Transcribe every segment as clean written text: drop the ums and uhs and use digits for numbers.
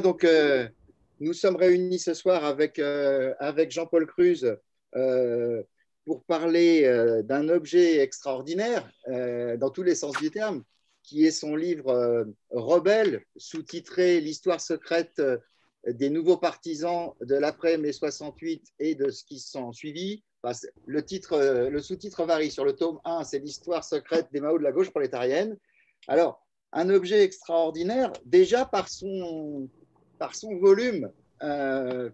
Donc, nous sommes réunis ce soir avec Jean-Paul Cruz euh, pour parler d'un objet extraordinaire dans tous les sens du terme, qui est son livre Rebelle, sous-titré L'histoire secrète des nouveaux partisans de l'après-mai 68 et de ce qui s'en suivit. Enfin, le sous-titre varie. Sur le tome 1, c'est l'histoire secrète des Mao de la gauche prolétarienne. Alors, un objet extraordinaire, déjà par son volume,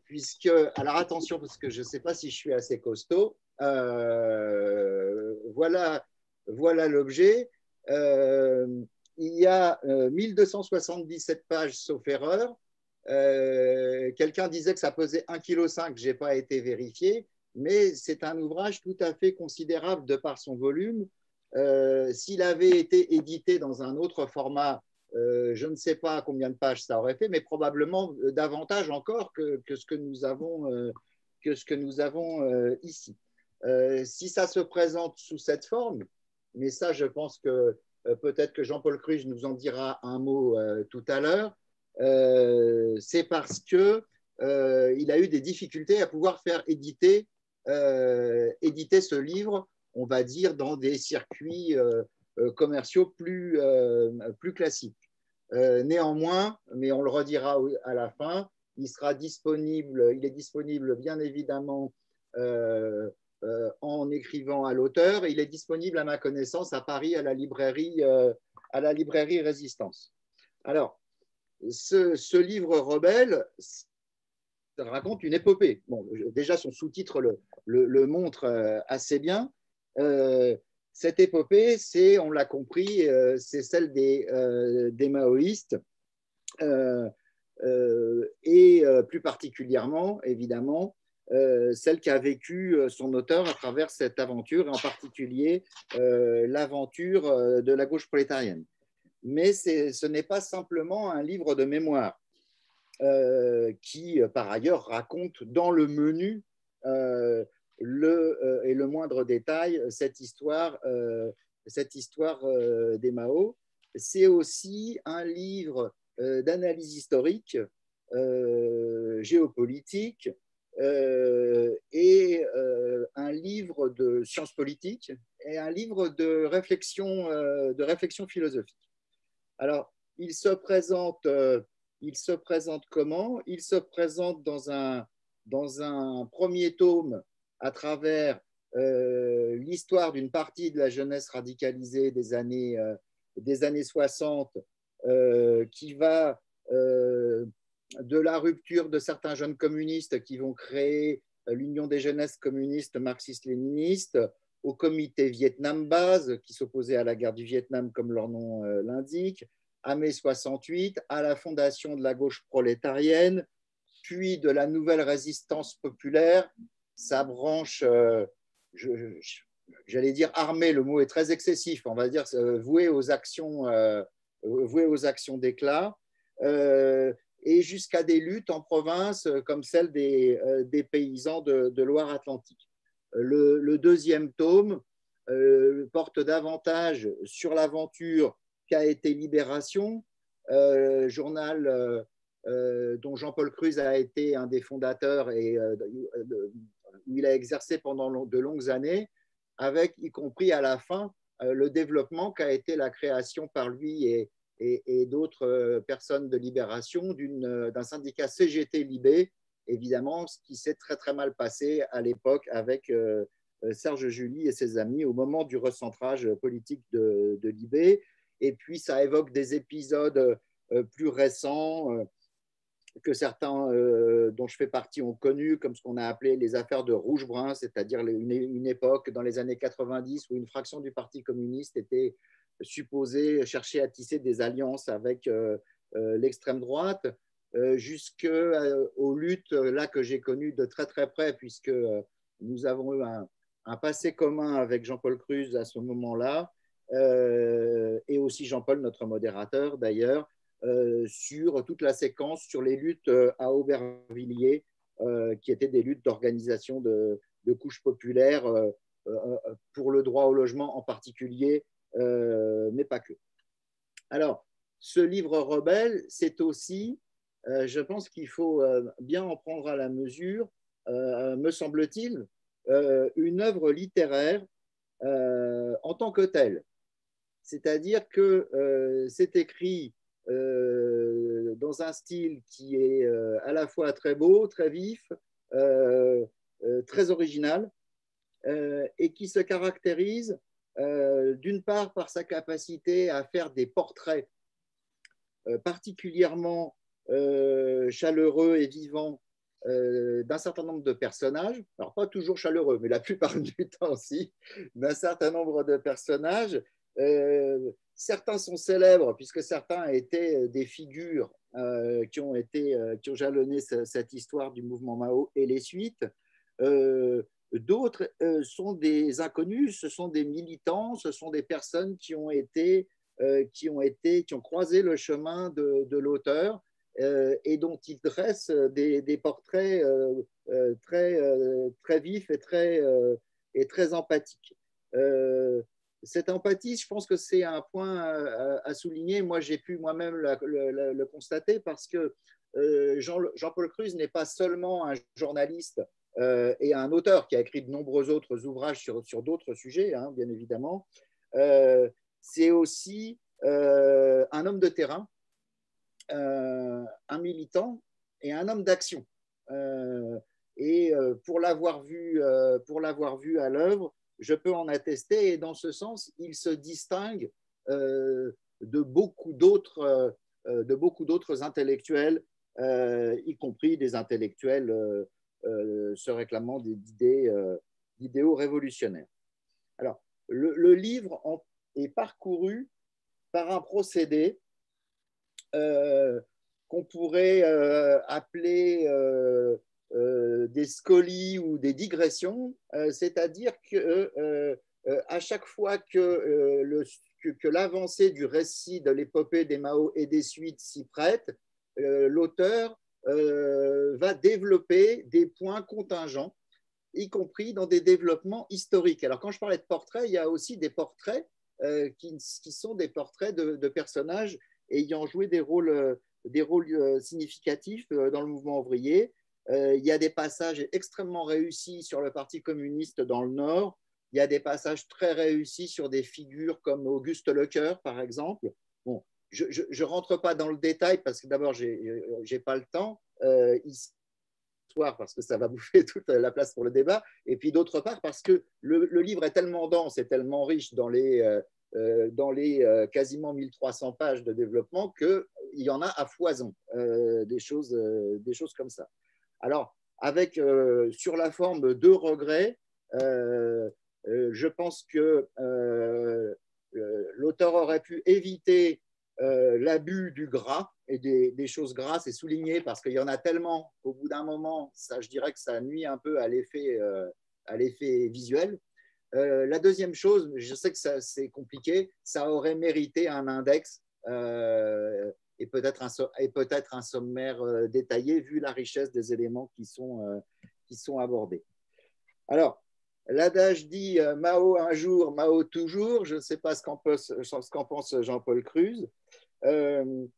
puisque, alors attention, parce que je ne sais pas si je suis assez costaud, voilà l'objet. Il y a 1277 pages, sauf erreur. Quelqu'un disait que ça pesait 1,5 kg, je n'ai pas été vérifié, mais c'est un ouvrage tout à fait considérable de par son volume. S'il avait été édité dans un autre format, je ne sais pas combien de pages ça aurait fait, mais probablement davantage encore que ce que nous avons ici. Si ça se présente sous cette forme, mais ça, je pense que peut-être que Jean-Paul Cruz nous en dira un mot tout à l'heure, c'est parce que il a eu des difficultés à pouvoir faire éditer ce livre, on va dire, dans des circuits commerciaux plus classiques. Néanmoins, mais on le redira à la fin, il est disponible bien évidemment en écrivant à l'auteur, et il est disponible à ma connaissance à Paris à la librairie Résistance. Alors, ce livre Rebelle raconte une épopée. Bon, déjà, son sous-titre le montre assez bien. Cette épopée, on l'a compris, c'est celle des maoïstes et plus particulièrement, évidemment, celle qu'a vécu son auteur à travers cette aventure, et en particulier l'aventure de la gauche prolétarienne. Mais ce n'est pas simplement un livre de mémoire qui, par ailleurs, raconte dans le menu et le moindre détail cette histoire des Mao. C'est aussi un livre d'analyse historique, géopolitique, et un livre de sciences politiques et un livre de réflexion philosophique. Alors, il se présente comment? Il se présente dans un premier tome à travers l'histoire d'une partie de la jeunesse radicalisée des années 60 qui va de la rupture de certains jeunes communistes qui vont créer l'Union des jeunesses communistes marxistes-léninistes, au comité Vietnam-Base qui s'opposait à la guerre du Vietnam comme leur nom l'indique, à mai 68, à la fondation de la gauche prolétarienne, puis de la nouvelle résistance populaire, sa branche, j'allais dire armée, le mot est très excessif, on va dire vouée aux actions d'éclat, et jusqu'à des luttes en province comme celle des paysans de Loire-Atlantique. Le deuxième tome porte davantage sur l'aventure qu'a été Libération, journal dont Jean-Paul Cruz a été un des fondateurs et où il a exercé pendant de longues années, avec y compris à la fin le développement qu'a été la création par lui et d'autres personnes de Libération d'un syndicat CGT Libé, évidemment, ce qui s'est très très mal passé à l'époque avec Serge July et ses amis au moment du recentrage politique de Libé. Et puis ça évoque des épisodes plus récents que certains dont je fais partie ont connu, comme ce qu'on a appelé les affaires de Rouge-Brun, c'est-à-dire une époque dans les années 90 où une fraction du Parti communiste était supposée chercher à tisser des alliances avec l'extrême droite, jusqu'aux luttes là que j'ai connues de très très près, puisque nous avons eu un passé commun avec Jean-Paul Cruz à ce moment-là, et aussi Jean-Paul, notre modérateur d'ailleurs, sur toute la séquence sur les luttes à Aubervilliers, qui étaient des luttes d'organisation de couches populaires pour le droit au logement en particulier, mais pas que. Alors, ce livre Rebelle, c'est aussi je pense qu'il faut bien en prendre à la mesure, me semble-t-il, une œuvre littéraire en tant que telle. C'est-à-dire que c'est écrit dans un style qui est à la fois très beau, très vif, très original, et qui se caractérise d'une part par sa capacité à faire des portraits particulièrement chaleureux et vivants d'un certain nombre de personnages, alors pas toujours chaleureux, mais la plupart du temps aussi, d'un certain nombre de personnages. Certains sont célèbres, puisque certains étaient des figures qui ont jalonné cette histoire du mouvement Mao et les suites. D'autres sont des inconnus, ce sont des militants, ce sont des personnes qui ont croisé le chemin de l'auteur et dont il dresse des portraits très vifs et très empathiques. Cette empathie, je pense que c'est un point à souligner. Moi, j'ai pu moi-même le constater parce que Jean-Paul Cruz n'est pas seulement un journaliste et un auteur qui a écrit de nombreux autres ouvrages sur d'autres sujets, hein, bien évidemment. C'est aussi un homme de terrain, un militant et un homme d'action. Et pour l'avoir vu à l'œuvre, je peux en attester. Et dans ce sens, il se distingue de beaucoup d'autres intellectuels, y compris des intellectuels se réclamant d'idéaux révolutionnaires. Alors, le livre est parcouru par un procédé qu'on pourrait appeler des scolies ou des digressions, c'est-à-dire que à chaque fois que l'avancée du récit de l'épopée des Mao et des suites s'y prête, l'auteur va développer des points contingents, y compris dans des développements historiques. Alors, quand je parlais de portraits, il y a aussi des portraits qui sont des portraits de personnages ayant joué des rôles significatifs dans le mouvement ouvrier. Il y a des passages extrêmement réussis sur le Parti communiste dans le Nord. Il y a des passages très réussis sur des figures comme Auguste Lecoeur, par exemple. Bon, je ne rentre pas dans le détail parce que d'abord, je n'ai pas le temps. Parce que ça va bouffer toute la place pour le débat, et puis d'autre part parce que le livre est tellement dense et tellement riche dans les quasiment 1300 pages de développement qu'il y en a à foison des choses comme ça. Alors, avec sur la forme deux regrets, je pense que l'auteur aurait pu éviter l'abus du gras et des choses grasses est souligné parce qu'il y en a tellement qu'au bout d'un moment, ça, je dirais que ça nuit un peu à l'effet visuel. La deuxième chose, je sais que c'est compliqué, ça aurait mérité un index et peut-être un sommaire détaillé vu la richesse des éléments qui sont abordés. Alors, l'adage dit Mao un jour, Mao toujours. Je ne sais pas ce qu'en pense Jean-Paul Cruz. Je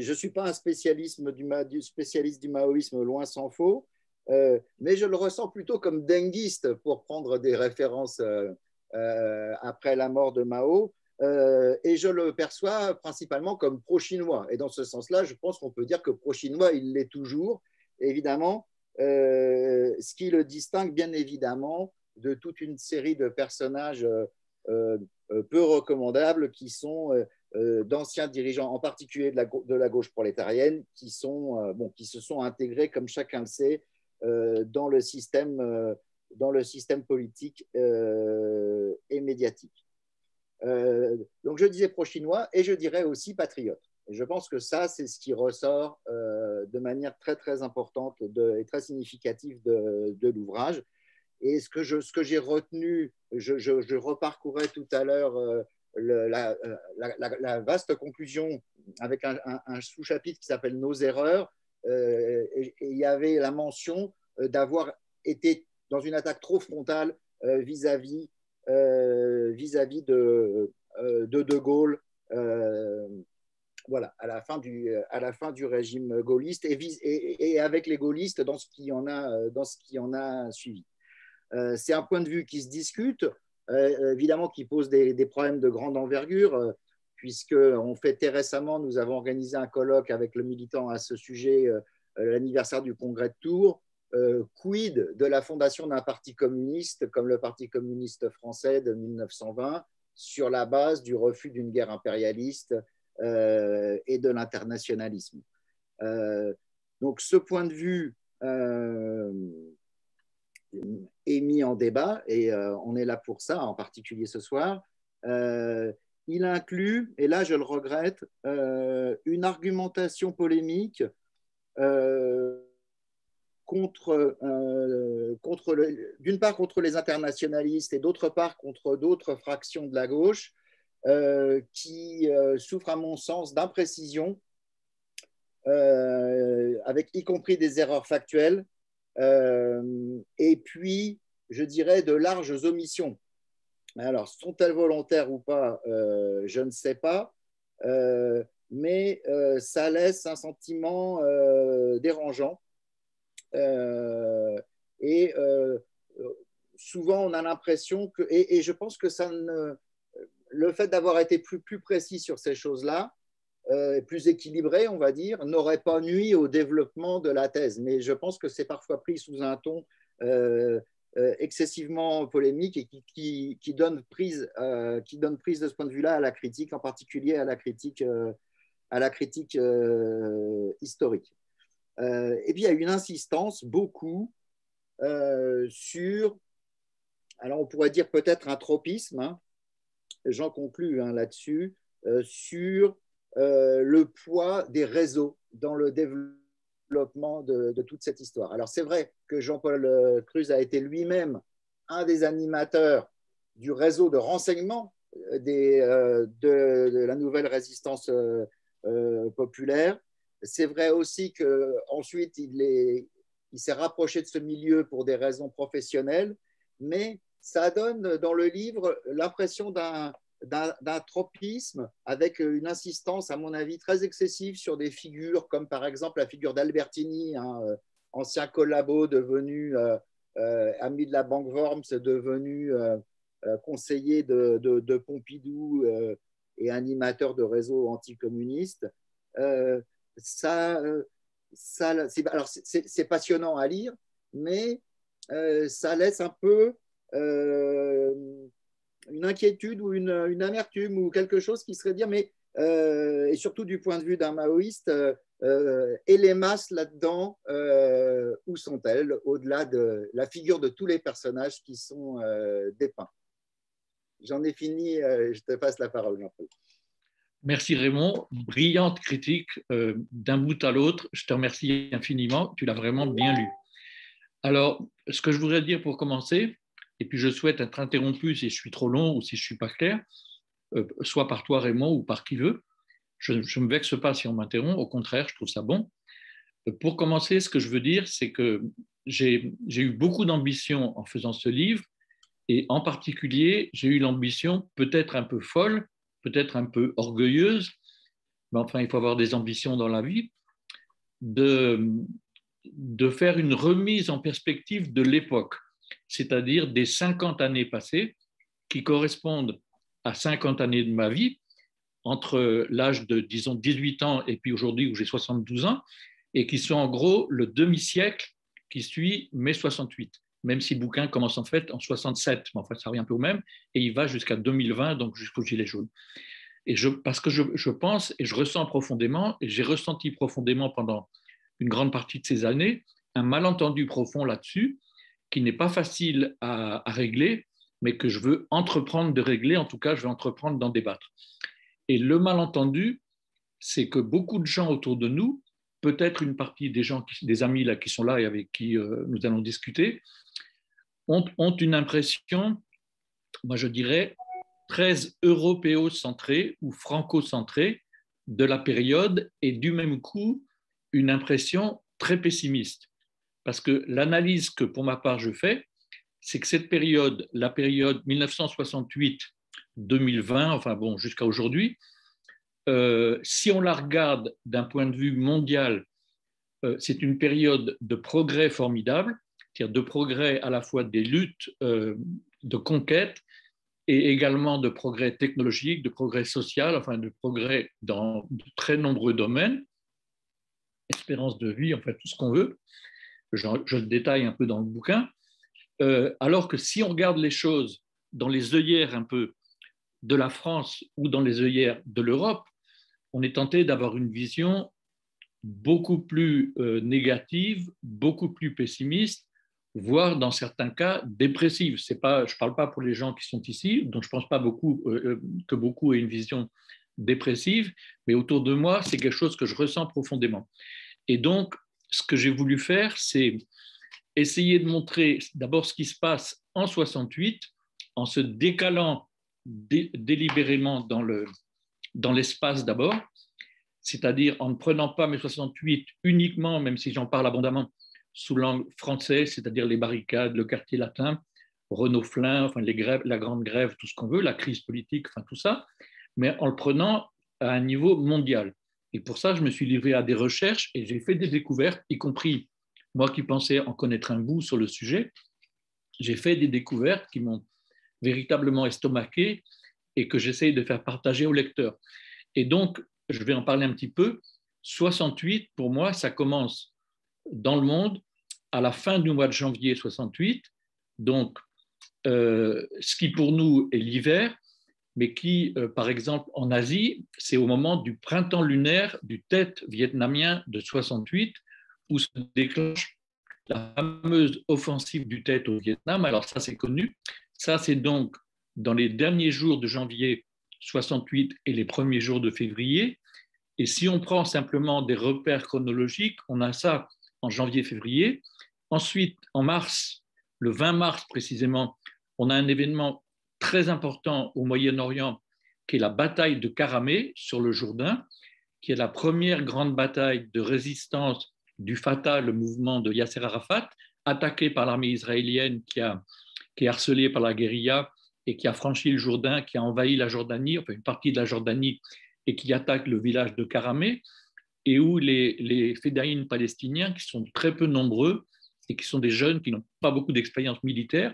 ne suis pas un spécialiste du maoïsme, loin s'en faut, mais je le ressens plutôt comme denguiste, pour prendre des références après la mort de Mao, et je le perçois principalement comme pro-chinois. Et dans ce sens-là, je pense qu'on peut dire que pro-chinois, il l'est toujours, évidemment, ce qui le distingue bien évidemment de toute une série de personnages peu recommandables qui sont d'anciens dirigeants, en particulier de la gauche prolétarienne, qui se sont intégrés, comme chacun le sait, dans le système politique et médiatique. Donc je disais pro-chinois et je dirais aussi patriote. Et je pense que ça, c'est ce qui ressort de manière très très importante et très significative de l'ouvrage. Et ce que j'ai retenu, je reparcourais tout à l'heure la vaste conclusion avec un sous-chapitre qui s'appelle Nos erreurs. Et il y avait la mention d'avoir été dans une attaque trop frontale vis-à-vis de Gaulle voilà, à la fin du régime gaulliste et avec les gaullistes dans ce qui en a suivi. C'est un point de vue qui se discute, évidemment qui pose des problèmes de grande envergure, puisqu'on fêtait récemment, nous avons organisé un colloque avec le militant à ce sujet, l'anniversaire du congrès de Tours. Quid de la fondation d'un parti communiste comme le Parti communiste français de 1920 sur la base du refus d'une guerre impérialiste et de l'internationalisme. Donc ce point de vue est mis en débat et on est là pour ça, en particulier ce soir. Il inclut, et là je le regrette, une argumentation polémique d'une part contre les internationalistes et d'autre part contre d'autres fractions de la gauche qui souffrent à mon sens d'imprécisions, avec y compris des erreurs factuelles, et puis je dirais de larges omissions. Alors sont-elles volontaires ou pas, je ne sais pas, mais ça laisse un sentiment dérangeant. Et souvent on a l'impression que, et je pense que le fait d'avoir été plus précis sur ces choses-là, plus équilibré, on va dire, n'aurait pas nui au développement de la thèse. Mais je pense que c'est parfois pris sous un ton excessivement polémique et qui donne prise de ce point de vue-là à la critique, en particulier à la critique historique. Et puis il y a une insistance beaucoup sur, alors on pourrait dire peut-être un tropisme, hein, j'en conclus là-dessus, sur le poids des réseaux dans le développement de toute cette histoire. Alors c'est vrai que Jean-Paul Cruz a été lui-même un des animateurs du réseau de renseignement de la nouvelle résistance populaire. C'est vrai aussi qu'ensuite, il s'est rapproché de ce milieu pour des raisons professionnelles, mais ça donne dans le livre l'impression d'un tropisme avec une insistance, à mon avis, très excessive sur des figures comme par exemple la figure d'Albertini, ancien collabo devenu ami de la Banque Worms, devenu conseiller de Pompidou et animateur de réseaux anticommunistes. C'est passionnant à lire, mais ça laisse un peu une inquiétude ou une amertume ou quelque chose qui serait dire, mais et surtout du point de vue d'un maoïste, et les masses là-dedans, où sont-elles, au-delà de la figure de tous les personnages qui sont dépeints. J'en ai fini, je te passe la parole, Jean-Paul. Merci Raymond, brillante critique d'un bout à l'autre. Je te remercie infiniment, tu l'as vraiment bien lu. Alors, ce que je voudrais dire pour commencer, et puis je souhaite être interrompu si je suis trop long ou si je ne suis pas clair, soit par toi Raymond ou par qui veut. Je ne me vexe pas si on m'interrompt, au contraire, je trouve ça bon. Pour commencer, ce que je veux dire, c'est que j'ai eu beaucoup d'ambition en faisant ce livre, et en particulier, j'ai eu l'ambition peut-être un peu folle, peut-être un peu orgueilleuse, mais enfin, il faut avoir des ambitions dans la vie, de faire une remise en perspective de l'époque, c'est-à-dire des 50 années passées qui correspondent à 50 années de ma vie, entre l'âge de, disons, 18 ans et puis aujourd'hui où j'ai 72 ans, et qui sont en gros le demi-siècle qui suit mai 68, même si le bouquin commence en fait en 67, mais en fait ça revient un peu au même, et il va jusqu'à 2020, donc jusqu'au Gilet jaune. Et parce que je pense et je ressens profondément, et j'ai ressenti profondément pendant une grande partie de ces années, un malentendu profond là-dessus, qui n'est pas facile à régler, mais que je veux entreprendre de régler, en tout cas je veux entreprendre d'en débattre. Et le malentendu, c'est que beaucoup de gens autour de nous, peut-être une partie des gens, des amis là, qui sont là et avec qui nous allons discuter, ont une impression, moi je dirais, très européocentrée ou franco-centrée de la période, et du même coup, une impression très pessimiste. Parce que l'analyse que pour ma part je fais, c'est que cette période, la période 1968-2020, enfin bon, jusqu'à aujourd'hui, si on la regarde d'un point de vue mondial, c'est une période de progrès formidable, c'est-à-dire de progrès à la fois des luttes de conquête et également de progrès technologique, de progrès social, enfin de progrès dans de très nombreux domaines, espérance de vie, enfin tout ce qu'on veut. Je le détaille un peu dans le bouquin. Alors que si on regarde les choses dans les œillères un peu de la France ou dans les œillères de l'Europe, on est tenté d'avoir une vision beaucoup plus négative, beaucoup plus pessimiste, voire dans certains cas dépressive. Je ne parle pas pour les gens qui sont ici, dont je ne pense pas que beaucoup aient une vision dépressive, mais autour de moi, c'est quelque chose que je ressens profondément. Et donc, ce que j'ai voulu faire, c'est essayer de montrer d'abord ce qui se passe en 68, en se décalant délibérément dans l'espace d'abord, c'est-à-dire en ne prenant pas mai 68 uniquement, même si j'en parle abondamment, sous l'angle français, c'est-à-dire les barricades, le quartier latin, Renault-Flin, enfin les grèves, la grande grève, tout ce qu'on veut, la crise politique, enfin tout ça, mais en le prenant à un niveau mondial. Et pour ça, je me suis livré à des recherches et j'ai fait des découvertes, y compris moi qui pensais en connaître un bout sur le sujet, j'ai fait des découvertes qui m'ont véritablement estomaqué et que j'essaye de faire partager aux lecteurs. Et donc, je vais en parler un petit peu. 68, pour moi, ça commence dans le monde à la fin du mois de janvier 68, donc ce qui pour nous est l'hiver, mais qui, par exemple, en Asie, c'est au moment du printemps lunaire du Tet vietnamien de 68, où se déclenche la fameuse offensive du Tet au Vietnam. Alors ça, c'est connu. Ça, c'est donc dans les derniers jours de janvier 68 et les premiers jours de février. Et si on prend simplement des repères chronologiques, on a ça en janvier-février. Ensuite, en mars, le 20 mars précisément, on a un événement très important au Moyen-Orient qui est la bataille de Karameh sur le Jourdain, qui est la première grande bataille de résistance du Fatah, le mouvement de Yasser Arafat, attaqué par l'armée israélienne qui est harcelée par la guérilla et qui a franchi le Jourdain, qui a envahi la Jordanie, enfin une partie de la Jordanie, et qui attaque le village de Karameh, et où les fédéines palestiniens, qui sont très peu nombreux et qui sont des jeunes qui n'ont pas beaucoup d'expérience militaire,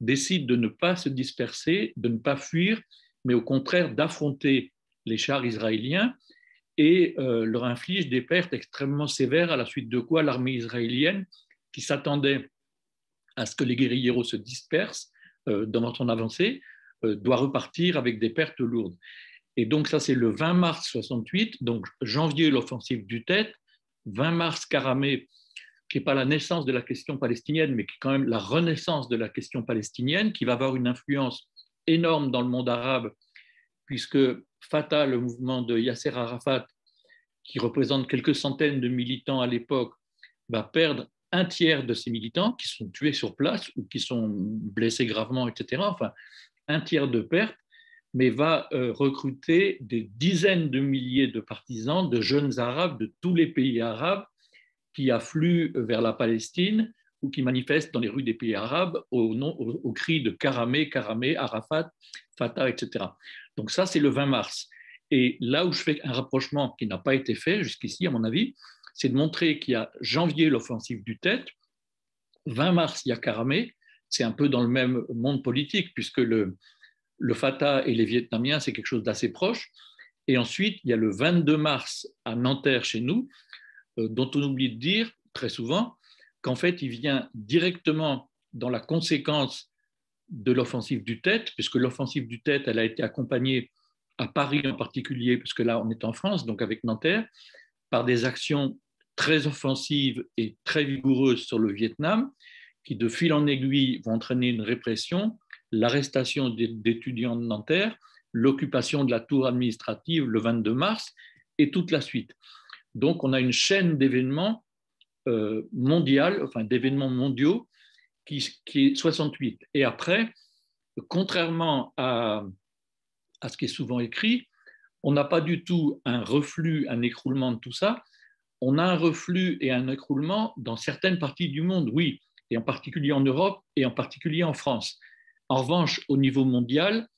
décident de ne pas se disperser, de ne pas fuir, mais au contraire d'affronter les chars israéliens et leur inflige des pertes extrêmement sévères, à la suite de quoi l'armée israélienne, qui s'attendait à ce que les guérilleros se dispersent dans son avancée, doit repartir avec des pertes lourdes. Et donc ça, c'est le 20 mars 68, donc janvier, l'offensive du Tet, 20 mars, Karameh, qui n'est pas la naissance de la question palestinienne, mais qui est quand même la renaissance de la question palestinienne, qui va avoir une influence énorme dans le monde arabe, puisque Fatah, le mouvement de Yasser Arafat, qui représente quelques centaines de militants à l'époque, va perdre un tiers de ses militants qui sont tués sur place ou qui sont blessés gravement, etc. Enfin, un tiers de pertes, mais va recruter des dizaines de milliers de partisans, de jeunes arabes de tous les pays arabes qui affluent vers la Palestine ou qui manifestent dans les rues des pays arabes au cri de Karameh, Karameh, Arafat, Fatah, etc. Donc ça, c'est le 20 mars. Et là où je fais un rapprochement qui n'a pas été fait jusqu'ici, à mon avis, c'est de montrer qu'il y a janvier, l'offensive du Tet, 20 mars, il y a Karameh, c'est un peu dans le même monde politique, puisque le Fatah et les Vietnamiens, c'est quelque chose d'assez proche. Et ensuite, il y a le 22 mars à Nanterre, chez nous, dont on oublie de dire très souvent qu'en fait, il vient directement dans la conséquence de l'offensive du Tet, puisque l'offensive du Tet, elle a été accompagnée à Paris en particulier, puisque là, on est en France, donc avec Nanterre, par des actions très offensives et très vigoureuses sur le Vietnam, qui de fil en aiguille vont entraîner une répression, l'arrestation d'étudiants de Nanterre, l'occupation de la tour administrative le 22 mars et toute la suite. Donc, on a une chaîne d'événements d'événements mondiaux qui est 68. Et après, contrairement à ce qui est souvent écrit, on n'a pas du tout un reflux, un écroulement de tout ça. On a un reflux et un écroulement dans certaines parties du monde, oui, et en particulier en Europe et en particulier en France. En revanche, au niveau mondial,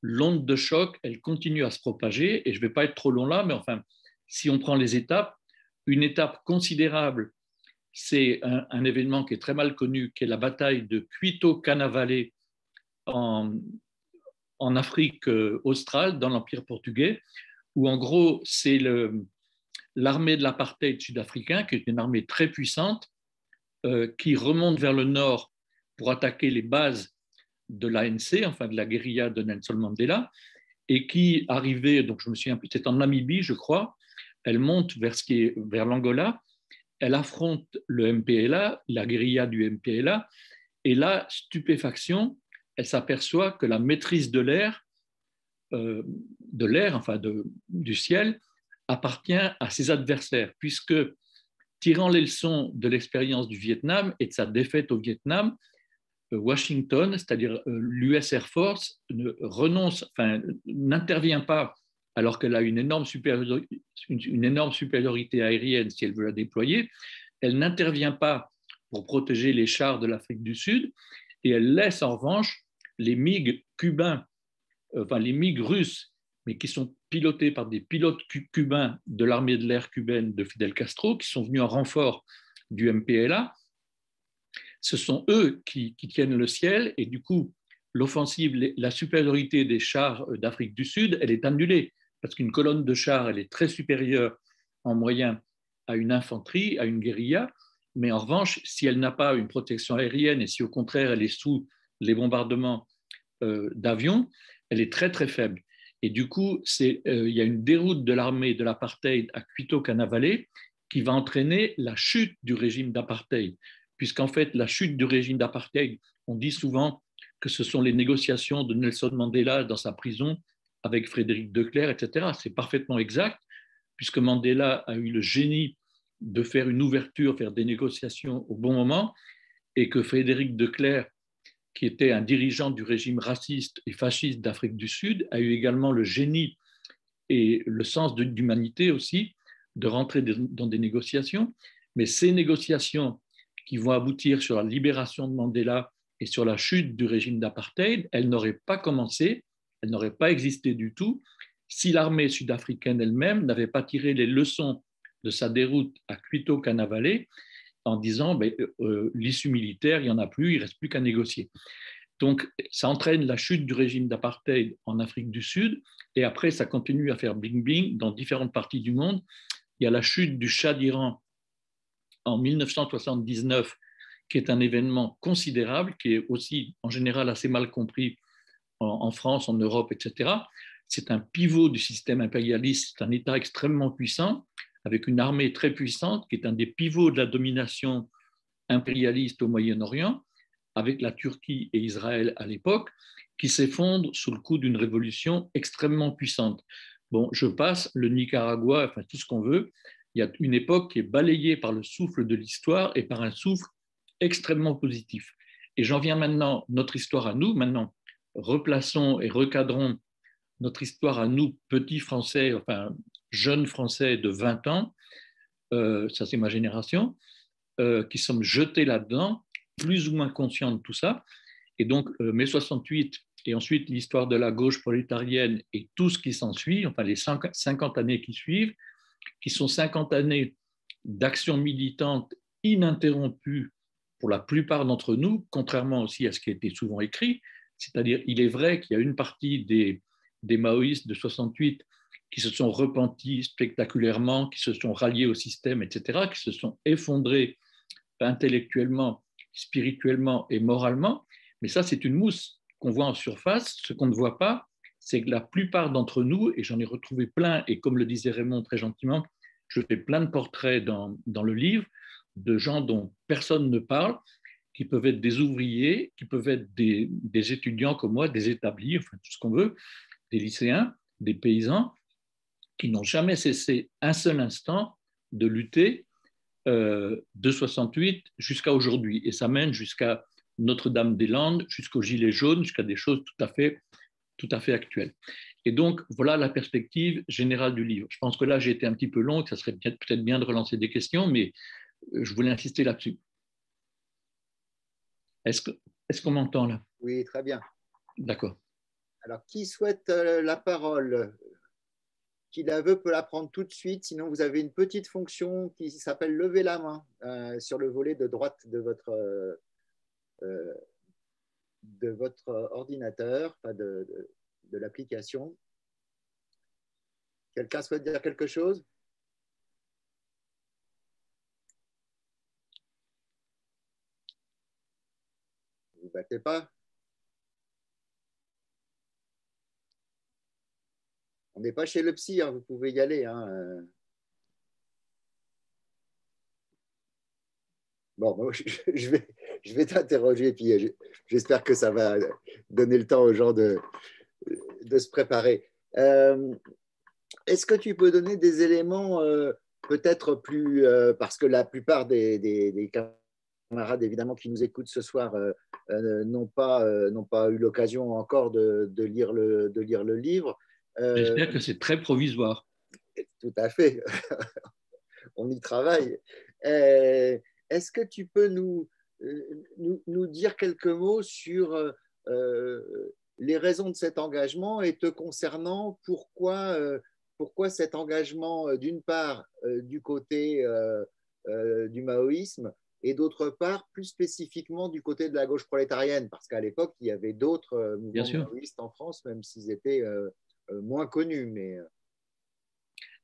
l'onde de choc, elle continue à se propager, et je ne vais pas être trop long là, mais enfin, si on prend les étapes, une étape considérable, c'est un événement qui est très mal connu, qui est la bataille de Cuito Canavale en Afrique australe, dans l'Empire portugais, où en gros, c'est l'armée de l'apartheid sud-africain, qui est une armée très puissante, qui remonte vers le nord pour attaquer les bases de l'ANC, enfin de la guérilla de Nelson Mandela, et qui arrivait, donc je me souviens, c'est en Namibie, je crois, elle monte vers l'Angola, elle affronte le MPLA, la guérilla du MPLA, et là, stupéfaction, elle s'aperçoit que la maîtrise de l'air, enfin du ciel, appartient à ses adversaires, puisque tirant les leçons de l'expérience du Vietnam et de sa défaite au Vietnam, Washington, c'est-à-dire l'US Air Force, n'intervient pas alors qu'elle a une énorme supériorité aérienne si elle veut la déployer. Elle n'intervient pas pour protéger les chars de l'Afrique du Sud et elle laisse en revanche les MiG cubains, les MiG russes, mais qui sont pilotés par des pilotes cubains de l'armée de l'air cubaine de Fidel Castro, qui sont venus en renfort du MPLA. Ce sont eux qui tiennent le ciel et du coup, l'offensive, la supériorité des chars d'Afrique du Sud, elle est annulée parce qu'une colonne de chars, elle est très supérieure en moyens à une infanterie, à une guérilla, mais en revanche, si elle n'a pas une protection aérienne et si au contraire elle est sous les bombardements d'avions, elle est très très faible. Et du coup, il y a une déroute de l'armée de l'apartheid à Cuito Canavale qui va entraîner la chute du régime d'apartheid, puisqu'en fait, la chute du régime d'apartheid, on dit souvent que ce sont les négociations de Nelson Mandela dans sa prison avec Frédéric de Klerk, etc. C'est parfaitement exact, puisque Mandela a eu le génie de faire une ouverture, faire des négociations au bon moment, et que Frédéric de Klerk, qui était un dirigeant du régime raciste et fasciste d'Afrique du Sud, a eu également le génie et le sens d'humanité aussi de rentrer dans des négociations. Mais ces négociations qui vont aboutir sur la libération de Mandela et sur la chute du régime d'apartheid, elles n'auraient pas commencé, elles n'auraient pas existé du tout si l'armée sud-africaine elle-même n'avait pas tiré les leçons de sa déroute à Cuito Canavale en disant l'issue militaire, il n'y en a plus, il ne reste plus qu'à négocier. Donc, ça entraîne la chute du régime d'apartheid en Afrique du Sud, et après, ça continue à faire bling-bling dans différentes parties du monde. Il y a la chute du Shah d'Iran en 1979, qui est un événement considérable, qui est aussi en général assez mal compris en France, en Europe, etc. C'est un pivot du système impérialiste, c'est un État extrêmement puissant, avec une armée très puissante, qui est un des pivots de la domination impérialiste au Moyen-Orient, avec la Turquie et Israël à l'époque, qui s'effondrent sous le coup d'une révolution extrêmement puissante. Bon, je passe le Nicaragua, enfin tout ce qu'on veut. Il y a une époque qui est balayée par le souffle de l'histoire et par un souffle extrêmement positif. Et j'en viens maintenant, notre histoire à nous, maintenant, replaçons et recadrons notre histoire à nous, petits Français, enfin jeunes Français de 20 ans, ça c'est ma génération, qui sommes jetés là-dedans, plus ou moins conscients de tout ça. Et donc, mai 68 et ensuite l'histoire de la gauche prolétarienne et tout ce qui s'ensuit, enfin les 50 années qui suivent, qui sont 50 années d'action militante ininterrompue pour la plupart d'entre nous, contrairement aussi à ce qui a été souvent écrit. C'est-à-dire, il est vrai qu'il y a une partie des maoïstes de 68 qui se sont repentis spectaculairement, qui se sont ralliés au système, etc., qui se sont effondrés intellectuellement, spirituellement et moralement. Mais ça, c'est une mousse qu'on voit en surface. Ce qu'on ne voit pas, c'est que la plupart d'entre nous, et j'en ai retrouvé plein, et comme le disait Raymond très gentiment, je fais plein de portraits dans le livre de gens dont personne ne parle, qui peuvent être des ouvriers, qui peuvent être des étudiants comme moi, des établis, enfin tout ce qu'on veut, des lycéens, des paysans, qui n'ont jamais cessé un seul instant de lutter de 68 jusqu'à aujourd'hui. Et ça mène jusqu'à Notre-Dame-des-Landes, jusqu'aux Gilets jaunes, jusqu'à des choses tout à fait actuelles. Et donc, voilà la perspective générale du livre. Je pense que là, j'ai été un petit peu long, que ça serait peut-être bien de relancer des questions, mais je voulais insister là-dessus. Est-ce qu'on m'entend là? Oui, très bien. D'accord. Alors, qui souhaite la parole? Qui la veut peut la prendre tout de suite. Sinon, vous avez une petite fonction qui s'appelle lever la main sur le volet de droite euh, de votre ordinateur, enfin de l'application. Quelqu'un souhaite dire quelque chose? Vous ne battez pas? On n'est pas chez le psy, hein, vous pouvez y aller. Hein. Bon, moi, je vais t'interroger, puis j'espère que ça va donner le temps aux gens de se préparer. Est-ce que tu peux donner des éléments peut-être plus... parce que la plupart des camarades, évidemment, qui nous écoutent ce soir n'ont pas eu l'occasion encore de lire le livre. J'espère que c'est très provisoire. Tout à fait. On y travaille. Est-ce que tu peux nous dire quelques mots sur les raisons de cet engagement et te concernant, pourquoi cet engagement, d'une part, du côté du maoïsme et d'autre part, plus spécifiquement du côté de la gauche prolétarienne, parce qu'à l'époque, il y avait d'autres mouvements maoïstes en France, même s'ils étaient moins connus. Mais...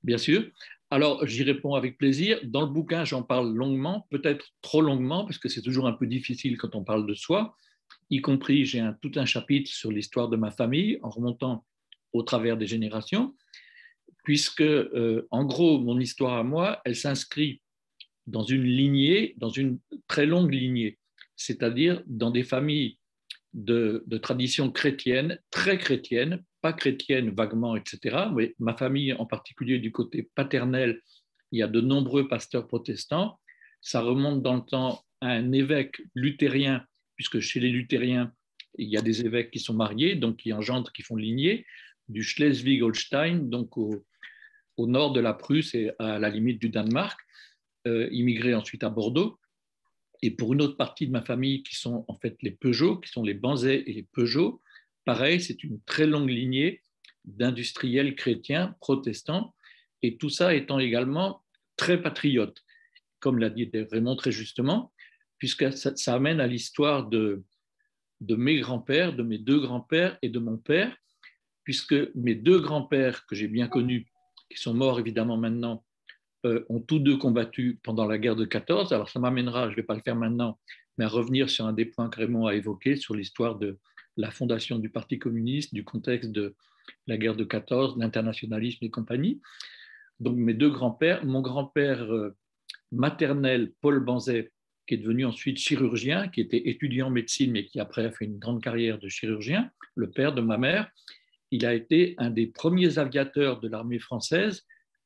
Bien sûr. Alors, j'y réponds avec plaisir. Dans le bouquin, j'en parle longuement, peut-être trop longuement, parce que c'est toujours un peu difficile quand on parle de soi. Y compris, j'ai tout un chapitre sur l'histoire de ma famille, en remontant au travers des générations, puisque, en gros, mon histoire à moi, elle s'inscrit dans une lignée, dans une très longue lignée, c'est-à-dire dans des familles de tradition chrétienne, très chrétienne, pas chrétienne vaguement, etc. Mais ma famille, en particulier du côté paternel, il y a de nombreux pasteurs protestants. Ça remonte dans le temps à un évêque luthérien, puisque chez les luthériens, il y a des évêques qui sont mariés, donc qui engendrent, qui font lignée, du Schleswig-Holstein, donc au nord de la Prusse et à la limite du Danemark, immigré ensuite à Bordeaux. Et pour une autre partie de ma famille, qui sont en fait les Peugeot, qui sont les Banzais et les Peugeot, pareil, c'est une très longue lignée d'industriels chrétiens, protestants, et tout ça étant également très patriote, comme l'a dit Raymond très justement, puisque ça amène à l'histoire de mes grands-pères, de mes deux grands-pères et de mon père, puisque mes deux grands-pères que j'ai bien connus, qui sont morts évidemment maintenant, ont tous deux combattu pendant la guerre de 14. Alors ça m'amènera, je ne vais pas le faire maintenant, mais à revenir sur un des points que Raymond a évoqué, sur l'histoire de la fondation du Parti communiste, du contexte de la guerre de 14, l'internationalisme et compagnie. Donc mes deux grands-pères, mon grand-père maternel, Paul Banzet, qui est devenu ensuite chirurgien, qui était étudiant en médecine, mais qui après a fait une grande carrière de chirurgien, le père de ma mère, il a été un des premiers aviateurs de l'armée française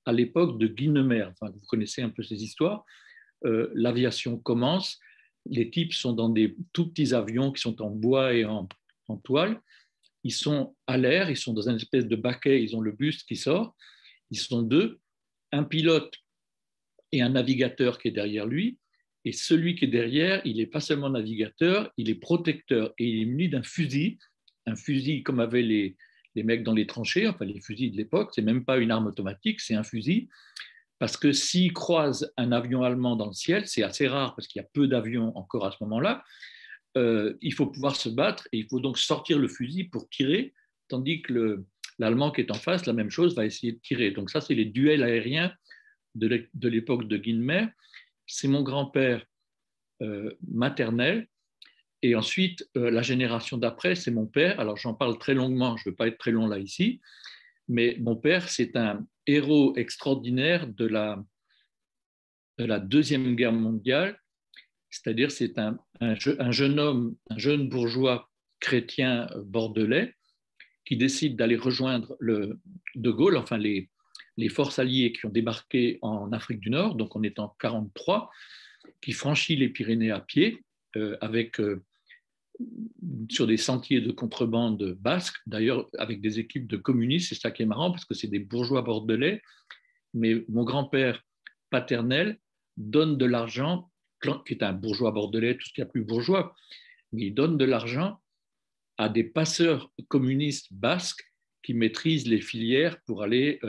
à l'époque de Guynemer. Enfin, vous connaissez un peu ces histoires. L'aviation commence, les types sont dans des tout petits avions qui sont en bois et en toile. Ils sont à l'air, ils sont dans une espèce de baquet, ils ont le buste qui sort. Ils sont deux, un pilote et un navigateur qui est derrière lui. Et celui qui est derrière, il n'est pas seulement navigateur, il est protecteur et il est muni d'un fusil, un fusil comme avaient les mecs dans les tranchées, enfin les fusils de l'époque, c'est même pas une arme automatique, c'est un fusil, parce que s'ils croisent un avion allemand dans le ciel, c'est assez rare parce qu'il y a peu d'avions encore à ce moment-là, il faut pouvoir se battre et il faut donc sortir le fusil pour tirer, tandis que l'Allemand qui est en face, la même chose, va essayer de tirer. Donc ça, c'est les duels aériens de l'époque de Guynemer. C'est mon grand-père maternel. Et ensuite, la génération d'après, c'est mon père. Alors, j'en parle très longuement, je ne veux pas être très long là ici, mais mon père, c'est un héros extraordinaire de la Deuxième Guerre mondiale, c'est-à-dire c'est un jeune homme, un jeune bourgeois chrétien bordelais qui décide d'aller rejoindre De Gaulle, enfin les forces alliées qui ont débarqué en Afrique du Nord, donc on est en 1943, qui franchit les Pyrénées à pied avec... sur des sentiers de contrebande basques, d'ailleurs avec des équipes de communistes, c'est ça qui est marrant parce que c'est des bourgeois bordelais, mais mon grand-père paternel donne de l'argent, qui est un bourgeois bordelais, tout ce qu'il y a plus bourgeois, mais il donne de l'argent à des passeurs communistes basques qui maîtrisent les filières pour aller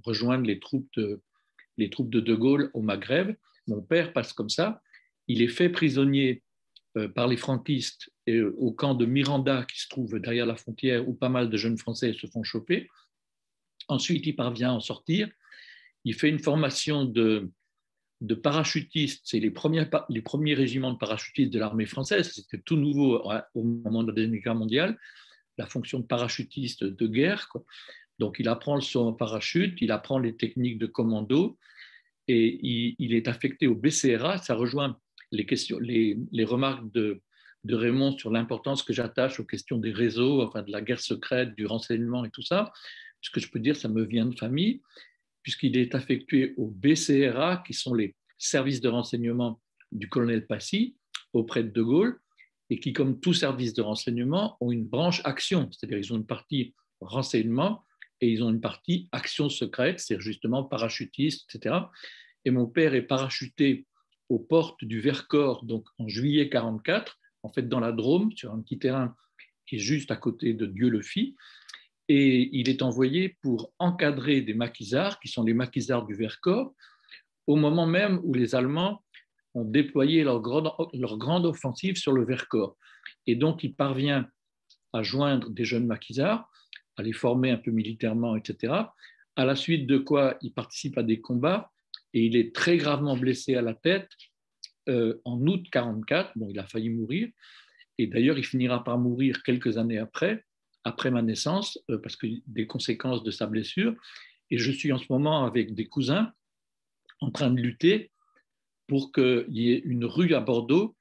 rejoindre les troupes de Gaulle au Maghreb. Mon père passe comme ça. Il est fait prisonnier par les franquistes au camp de Miranda, qui se trouve derrière la frontière, où pas mal de jeunes Français se font choper. Ensuite, il parvient à en sortir. Il fait une formation de parachutiste. C'est les premiers régiments de parachutistes de l'armée française. C'était tout nouveau au moment de la Deuxième Guerre mondiale, la fonction de parachutiste de guerre, quoi. Donc, il apprend le saut en parachute, il apprend les techniques de commando et il est affecté au BCRA. Ça rejoint les remarques de Raymond sur l'importance que j'attache aux questions des réseaux, enfin de la guerre secrète, du renseignement et tout ça. Ce que je peux dire, ça me vient de famille, puisqu'il est affecté au BCRA, qui sont les services de renseignement du colonel Passy, auprès de Gaulle, et qui, comme tout service de renseignement, ont une branche action, c'est-à-dire ils ont une partie renseignement et ils ont une partie action secrète, c'est-à-dire justement parachutiste, etc. Et mon père est parachuté aux portes du Vercors, donc en juillet 1944, en fait dans la Drôme, sur un petit terrain qui est juste à côté de Dieu-le-Fit, et il est envoyé pour encadrer des maquisards, qui sont les maquisards du Vercors, au moment même où les Allemands ont déployé leur grande offensive sur le Vercors. Et donc, il parvient à joindre des jeunes maquisards, à les former un peu militairement, etc. À la suite de quoi, il participe à des combats et il est très gravement blessé à la tête en août 1944. Bon, il a failli mourir. Et d'ailleurs, il finira par mourir quelques années après ma naissance, parce que des conséquences de sa blessure. Et je suis en ce moment avec des cousins en train de lutter pour qu'il y ait une rue à Bordeaux,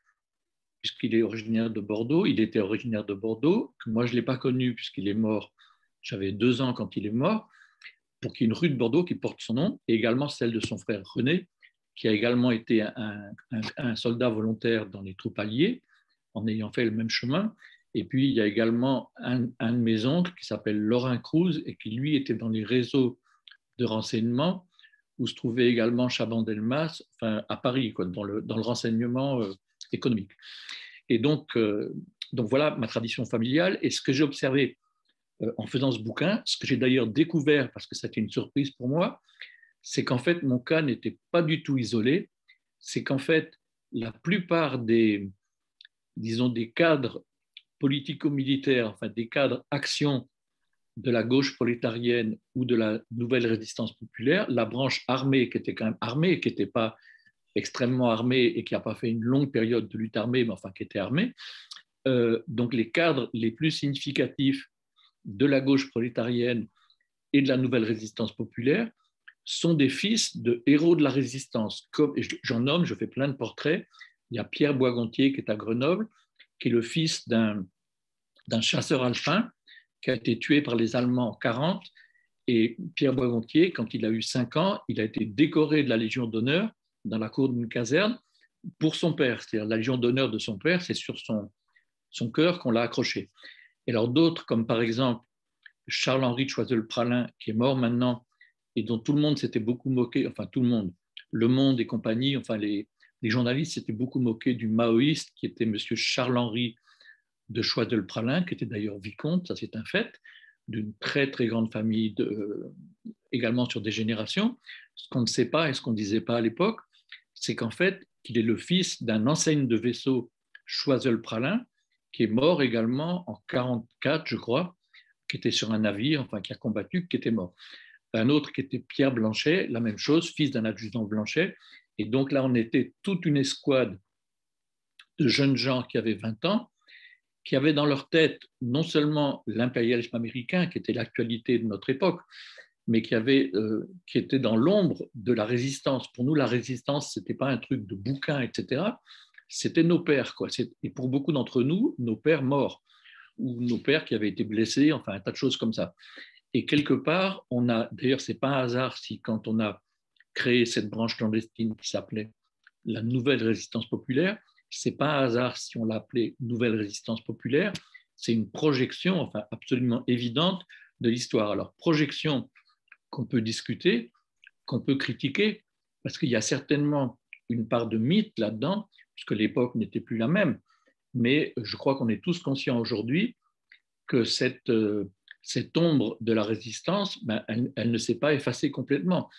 puisqu'il est originaire de Bordeaux. Il était originaire de Bordeaux, que moi je ne l'ai pas connu puisqu'il est mort. J'avais 2 ans quand il est mort, pour qu'il y ait une rue de Bordeaux qui porte son nom, et également celle de son frère René, qui a également été un soldat volontaire dans les troupes alliées, en ayant fait le même chemin. Et puis, il y a également un de mes oncles qui s'appelle Laurent Cruz et qui, lui, était dans les réseaux de renseignement, où se trouvait également Chaban-Delmas, enfin, à Paris, quoi, dans le renseignement économique. Et donc voilà ma tradition familiale. Et ce que j'ai observé en faisant ce bouquin, ce que j'ai d'ailleurs découvert, parce que c'était une surprise pour moi, c'est qu'en fait, mon cas n'était pas du tout isolé. C'est qu'en fait, la plupart des cadres politico-militaires, enfin des cadres actions de la gauche prolétarienne ou de la nouvelle résistance populaire, la branche armée, qui était quand même armée, qui n'était pas extrêmement armée et qui n'a pas fait une longue période de lutte armée, mais enfin qui était armée. Donc les cadres les plus significatifs de la gauche prolétarienne et de la nouvelle résistance populaire sont des fils de héros de la résistance. J'en nomme, je fais plein de portraits. Il y a Pierre Boisgontier qui est à Grenoble, qui est le fils d'un chasseur alpin qui a été tué par les Allemands en 1940. Et Pierre Boisgontier, quand il a eu 5 ans, il a été décoré de la Légion d'honneur dans la cour d'une caserne pour son père. C'est-à-dire la Légion d'honneur de son père, c'est sur son cœur qu'on l'a accroché. Et alors d'autres, comme par exemple Charles-Henri de Choiseul-Pralin, qui est mort maintenant et dont tout le monde s'était beaucoup moqué, enfin tout le monde, Le Monde et compagnie, enfin les journalistes s'étaient beaucoup moqués du maoïste qui était monsieur Charles-Henri de Choiseul-Pralin, qui était d'ailleurs vicomte, ça c'est un fait, d'une très très grande famille, également sur des générations. Ce qu'on ne sait pas et ce qu'on ne disait pas à l'époque, c'est qu'en fait, qu'il est le fils d'un enseigne de vaisseau Choiseul-Pralin, qui est mort également en 1944, je crois, qui était sur un navire, enfin qui a combattu, qui était mort. Un autre qui était Pierre Blanchet, la même chose, fils d'un adjudant Blanchet. Et donc là, on était toute une escouade de jeunes gens qui avaient 20 ans, qui avaient dans leur tête non seulement l'impérialisme américain, qui était l'actualité de notre époque, mais qui était dans l'ombre de la résistance. Pour nous, la résistance, ce n'était pas un truc de bouquin, etc. C'était nos pères, quoi. Et pour beaucoup d'entre nous, nos pères morts, ou nos pères qui avaient été blessés, enfin un tas de choses comme ça. Et quelque part, d'ailleurs, ce n'est pas un hasard si quand on a créé cette branche clandestine qui s'appelait la Nouvelle Résistance Populaire, ce n'est pas un hasard si on l'a appelée Nouvelle Résistance Populaire, c'est une projection, enfin absolument évidente, de l'histoire. Alors, projection qu'on peut discuter, qu'on peut critiquer, parce qu'il y a certainement une part de mythe là-dedans, puisque l'époque n'était plus la même. Mais je crois qu'on est tous conscients aujourd'hui que cette ombre de la résistance, ben, elle ne s'est pas effacée complètement.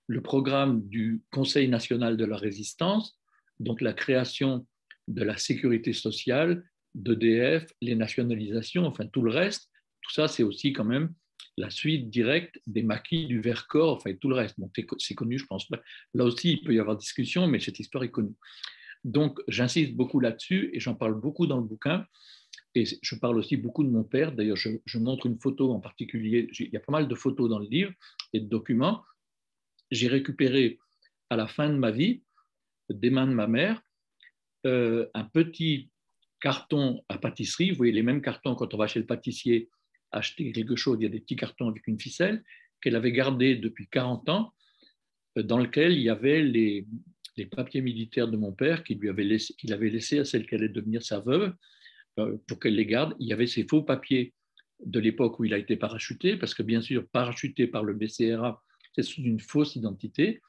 Le programme du Conseil national de la résistance, donc la création de la sécurité sociale, d'EDF, les nationalisations, enfin tout le reste, tout ça, c'est aussi quand même la suite directe des maquis du Vercors, enfin tout le reste. Bon, c'est connu, je pense. Là aussi, il peut y avoir discussion, mais cette histoire est connue. Donc, j'insiste beaucoup là-dessus et j'en parle beaucoup dans le bouquin. Et je parle aussi beaucoup de mon père. D'ailleurs, je montre une photo en particulier. Il y a pas mal de photos dans le livre et de documents. J'ai récupéré à la fin de ma vie, des mains de ma mère, un petit carton à pâtisserie. Vous voyez les mêmes cartons quand on va chez le pâtissier acheter quelque chose. Il y a des petits cartons avec une ficelle qu'elle avait gardé depuis 40 ans, dans lequel il y avait les papiers militaires de mon père qu'il avait laissé à celle qui allait devenir sa veuve pour qu'elle les garde. Il y avait ces faux papiers de l'époque où il a été parachuté, parce que bien sûr, parachuté par le BCRA, c'est sous une fausse identité,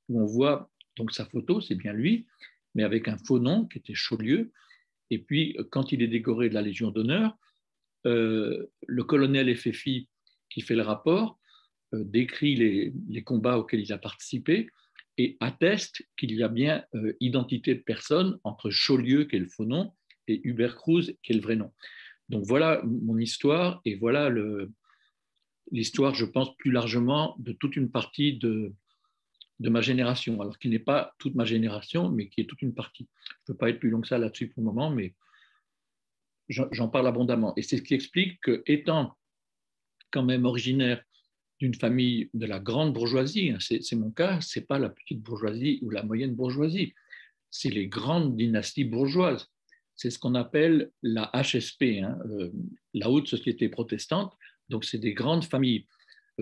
où on voit donc sa photo, c'est bien lui, mais avec un faux nom qui était Chaulieu. Et puis, quand il est décoré de la Légion d'honneur, le colonel FFI qui fait le rapport décrit les combats auxquels il a participé et atteste qu'il y a bien identité de personne entre Chaulieu, qui est le faux nom, et Hubert Cruz, qui est le vrai nom. Donc voilà mon histoire et voilà l'histoire, je pense, plus largement de toute une partie de ma génération, alors qui n'est pas toute ma génération, mais qui est toute une partie. Je ne peux pas être plus long que ça là-dessus pour le moment, mais j'en parle abondamment. Et c'est ce qui explique que, étant quand même originaire d'une famille de la grande bourgeoisie, hein, c'est mon cas, ce n'est pas la petite bourgeoisie ou la moyenne bourgeoisie, c'est les grandes dynasties bourgeoises. C'est ce qu'on appelle la HSP, hein, la haute société protestante. Donc, c'est des grandes familles.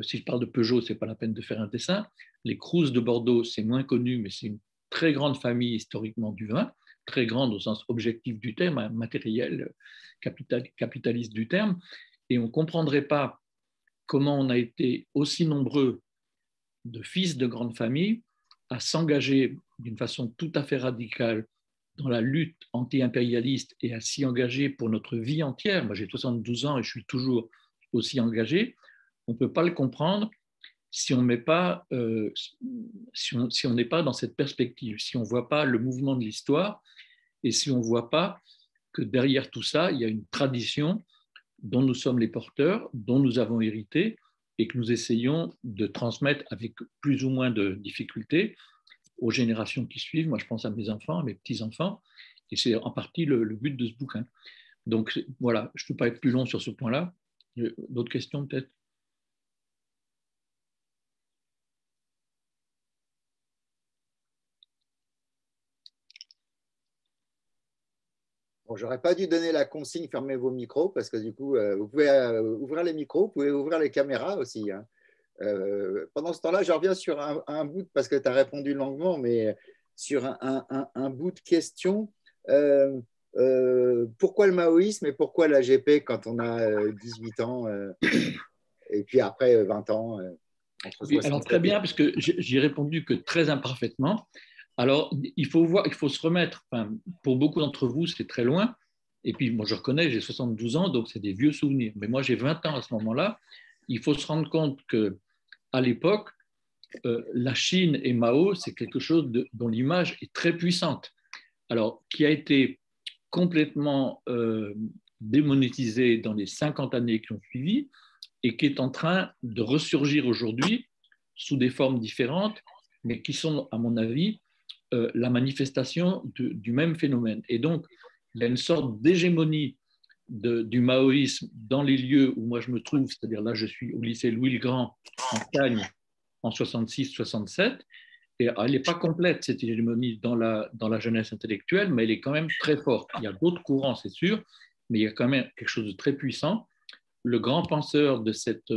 Si je parle de Peugeot, ce n'est pas la peine de faire un dessin. Les Crous de Bordeaux, c'est moins connu, mais c'est une très grande famille historiquement du vin, très grande au sens objectif du terme, matériel, capitaliste du terme. Et on ne comprendrait pas comment on a été aussi nombreux de fils de grandes familles à s'engager d'une façon tout à fait radicale dans la lutte anti-impérialiste et à s'y engager pour notre vie entière. Moi, j'ai 72 ans et je suis toujours aussi engagé. On ne peut pas le comprendre si on n'est pas, si on n'est pas dans cette perspective, si on ne voit pas le mouvement de l'histoire et si on ne voit pas que derrière tout ça, il y a une tradition dont nous sommes les porteurs, dont nous avons hérité et que nous essayons de transmettre avec plus ou moins de difficultés aux générations qui suivent. Moi, je pense à mes enfants, à mes petits-enfants, et c'est en partie le but de ce bouquin. Donc voilà, je ne peux pas être plus long sur ce point-là. D'autres questions peut-être? Bon, j'aurais pas dû donner la consigne fermez vos micros parce que du coup, vous pouvez ouvrir les micros, vous pouvez ouvrir les caméras aussi. Hein. Pendant ce temps-là, je reviens sur un bout, parce que tu as répondu longuement, mais sur un bout de question. Euh, Pourquoi le maoïsme et pourquoi l'AGP quand on a 18 ans et puis après 20 ans entre Oui, alors très 67 et... bien, parce que j'ai répondu que très imparfaitement. Alors, il faut se remettre, enfin, pour beaucoup d'entre vous, c'est très loin. Et puis, moi, je reconnais, j'ai 72 ans, donc c'est des vieux souvenirs. Mais moi, j'ai 20 ans à ce moment-là. Il faut se rendre compte qu'à l'époque, la Chine et Mao, c'est quelque chose dont l'image est très puissante. Alors, qui a été complètement démonétisé dans les 50 années qui ont suivi et qui est en train de ressurgir aujourd'hui sous des formes différentes, mais qui sont, à mon avis, la manifestation du même phénomène. Et donc, il y a une sorte d'hégémonie du maoïsme dans les lieux où moi je me trouve, c'est-à-dire là, je suis au lycée Louis-le-Grand en Cagne en 66-67, et elle n'est pas complète, cette hégémonie dans la jeunesse intellectuelle, mais elle est quand même très forte. Il y a d'autres courants, c'est sûr, mais il y a quand même quelque chose de très puissant. Le grand penseur de cette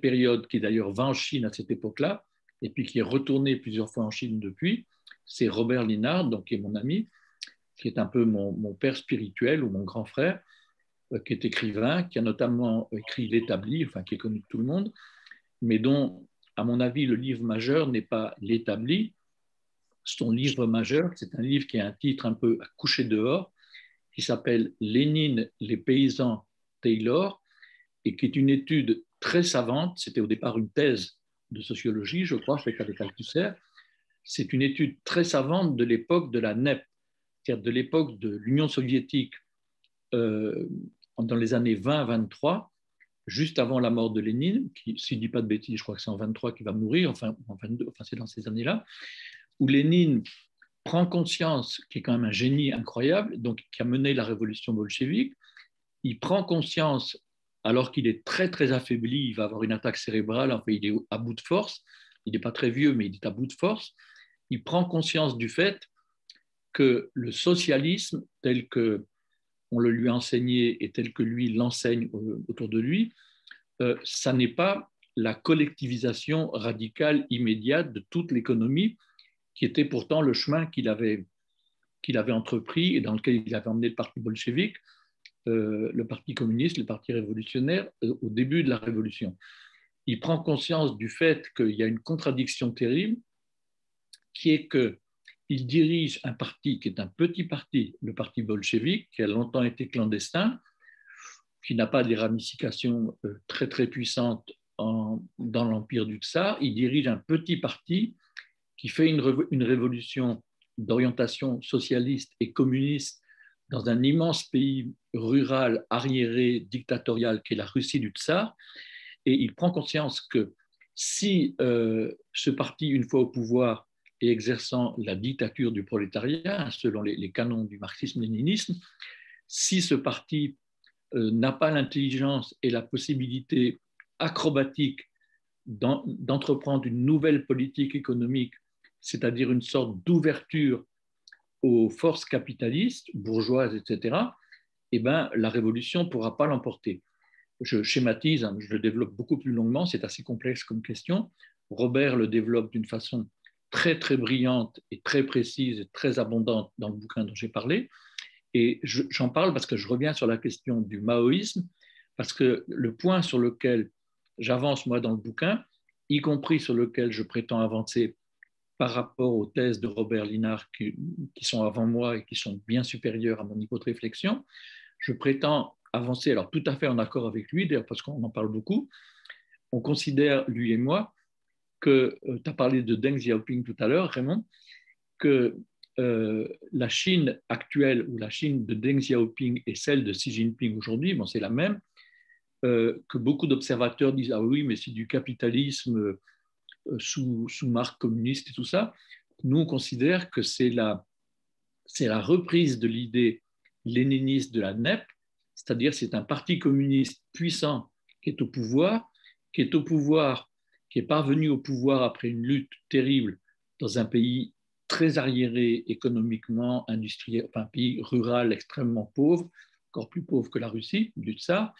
période, qui d'ailleurs va en Chine à cette époque-là, et puis qui est retourné plusieurs fois en Chine depuis, c'est Robert Linhart, donc, qui est mon ami, qui est un peu mon père spirituel ou mon grand frère, qui est écrivain, qui a notamment écrit L'Établi, enfin, qui est connu de tout le monde, mais dont, à mon avis, le livre majeur n'est pas L'Établi. Son livre majeur, c'est un livre qui a un titre un peu à coucher dehors, qui s'appelle Lénine, les paysans Taylor, et qui est une étude très savante. C'était au départ une thèse de sociologie, je crois, faite avec Althusser. C'est une étude très savante de l'époque de la NEP, c'est-à-dire de l'époque de l'Union soviétique dans les années 20-23, juste avant la mort de Lénine, qui, si je ne dis pas de bêtises, je crois que c'est en 23 qu'il va mourir, enfin, en 22, enfin c'est dans ces années-là, où Lénine prend conscience, qui est quand même un génie incroyable, donc qui a mené la révolution bolchevique, il prend conscience, alors qu'il est très très affaibli, il va avoir une attaque cérébrale, enfin il est à bout de force, il n'est pas très vieux, mais il est à bout de force, il prend conscience du fait que le socialisme, tel que on le lui a enseigné et tel que lui l'enseigne autour de lui, ça n'est pas la collectivisation radicale immédiate de toute l'économie, qui était pourtant le chemin qu'il avait entrepris et dans lequel il avait emmené le parti bolchevique, le parti communiste, le parti révolutionnaire, au début de la révolution. Il prend conscience du fait qu'il y a une contradiction terrible, qui est qu'il dirige un parti qui est un petit parti, le parti bolchevique, qui a longtemps été clandestin, qui n'a pas des ramifications très très puissantes dans l'empire du Tsar. Il dirige un petit parti qui fait une révolution d'orientation socialiste et communiste dans un immense pays rural, arriéré, dictatorial qu'est la Russie du Tsar. Et il prend conscience que si ce parti, une fois au pouvoir et exerçant la dictature du prolétariat, selon les canons du marxisme-léninisme, si ce parti n'a pas l'intelligence et la possibilité acrobatique d'entreprendre une nouvelle politique économique, c'est-à-dire une sorte d'ouverture aux forces capitalistes, bourgeoises, etc., eh ben, la révolution ne pourra pas l'emporter. Je schématise, hein, je le développe beaucoup plus longuement, c'est assez complexe comme question. Robert le développe d'une façon très, très brillante et très précise et très abondante dans le bouquin dont j'ai parlé. Et j'en parle parce que je reviens sur la question du maoïsme, parce que le point sur lequel j'avance, moi, dans le bouquin, y compris sur lequel je prétends avancer par rapport aux thèses de Robert Linhart qui sont avant moi et qui sont bien supérieures à mon niveau de réflexion, je prétends avancer, alors tout à fait en accord avec lui, d'ailleurs parce qu'on en parle beaucoup. On considère, lui et moi, que, tu as parlé de Deng Xiaoping tout à l'heure, Raymond, que la Chine actuelle ou la Chine de Deng Xiaoping et celle de Xi Jinping aujourd'hui, bon, c'est la même, que beaucoup d'observateurs disent « Ah oui, mais c'est du capitalisme sous marque communiste et tout ça ». Nous, on considère que c'est la reprise de l'idée léniniste de la NEP, c'est-à-dire c'est un parti communiste puissant qui est au pouvoir, qui est parvenu au pouvoir après une lutte terrible dans un pays très arriéré économiquement, industriel, enfin un pays rural extrêmement pauvre, encore plus pauvre que la Russie, du Tsar,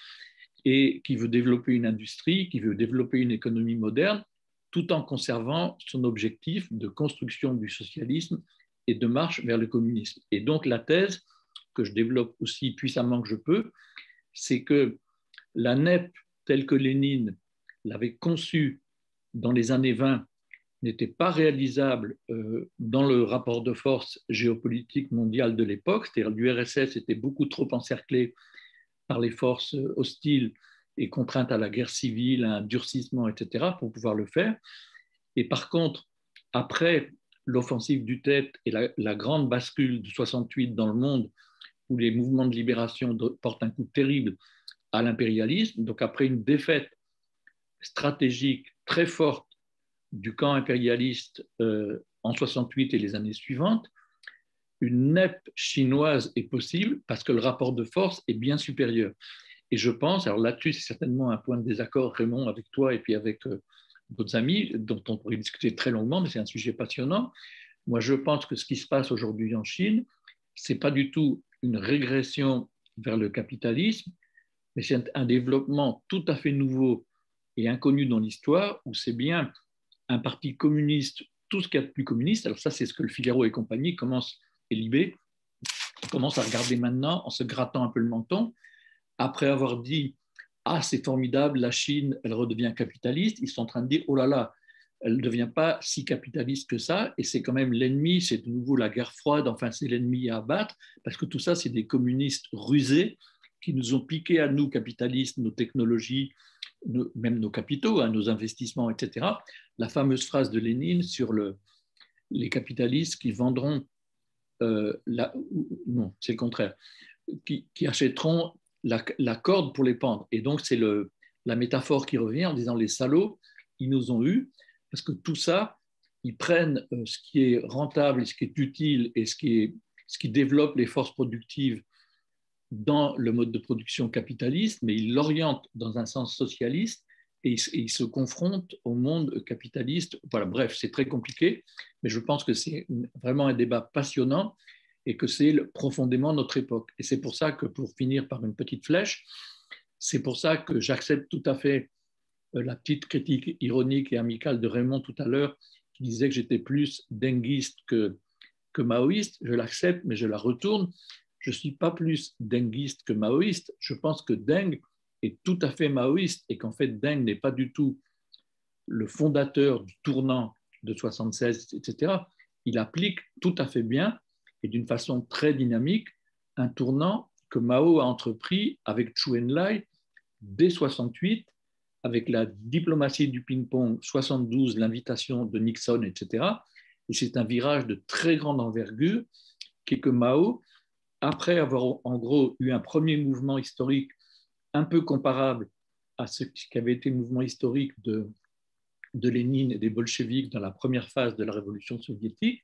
et qui veut développer une industrie, qui veut développer une économie moderne, tout en conservant son objectif de construction du socialisme et de marche vers le communisme. Et donc la thèse que je développe aussi puissamment que je peux, c'est que la NEP telle que Lénine l'avait conçue dans les années 20 n'était pas réalisable dans le rapport de force géopolitique mondial de l'époque, c'est-à-dire l'URSS était beaucoup trop encerclée par les forces hostiles et contrainte à la guerre civile, à un durcissement, etc., pour pouvoir le faire. Et par contre, après l'offensive du Tet et la grande bascule de 68 dans le monde, où les mouvements de libération portent un coup terrible à l'impérialisme, donc après une défaite stratégique très forte du camp impérialiste en 68 et les années suivantes, une NEP chinoise est possible parce que le rapport de force est bien supérieur. Et je pense, alors là-dessus, c'est certainement un point de désaccord, Raymond, avec toi et puis avec d'autres amis, dont on pourrait discuter très longuement, mais c'est un sujet passionnant. Moi, je pense que ce qui se passe aujourd'hui en Chine, ce n'est pas du tout une régression vers le capitalisme, mais c'est un développement tout à fait nouveau et inconnu dans l'histoire, où c'est bien un parti communiste, tout ce qu'il y a de plus communiste. Alors ça, c'est ce que le Figaro et compagnie commencent, et Libé, commencent à regarder maintenant en se grattant un peu le menton, après avoir dit « Ah, c'est formidable, la Chine, elle redevient capitaliste », ils sont en train de dire « Oh là là, elle ne devient pas si capitaliste que ça, et c'est quand même l'ennemi, c'est de nouveau la guerre froide, enfin c'est l'ennemi à abattre, parce que tout ça, c'est des communistes rusés qui nous ont piqué à nous, capitalistes, nos technologies, même nos capitaux, hein, nos investissements, etc. La fameuse phrase de Lénine sur les capitalistes qui vendront, non, c'est le contraire, qui achèteront la corde pour les pendre. Et donc, c'est la métaphore qui revient en disant les salauds, ils nous ont eus, parce que tout ça, ils prennent ce qui est rentable, ce qui est utile et ce qui développe les forces productives dans le mode de production capitaliste, mais ils l'orientent dans un sens socialiste et ils se confrontent au monde capitaliste. Voilà, bref, c'est très compliqué, mais je pense que c'est vraiment un débat passionnant et que c'est profondément notre époque. Et c'est pour ça que, pour finir par une petite flèche, c'est pour ça que j'accepte tout à fait la petite critique ironique et amicale de Raymond tout à l'heure, qui disait que j'étais plus denguiste que maoïste. Je l'accepte, mais je la retourne. Je ne suis pas plus denguiste que maoïste. Je pense que Deng est tout à fait maoïste et qu'en fait, Deng n'est pas du tout le fondateur du tournant de 76, etc. Il applique tout à fait bien et d'une façon très dynamique un tournant que Mao a entrepris avec Chou Enlai dès 68, avec la diplomatie du ping-pong 72, l'invitation de Nixon, etc. Et c'est un virage de très grande envergure qui est que Mao, après avoir en gros eu un premier mouvement historique un peu comparable à ce qui avait été le mouvement historique de Lénine et des bolcheviks dans la première phase de la révolution soviétique,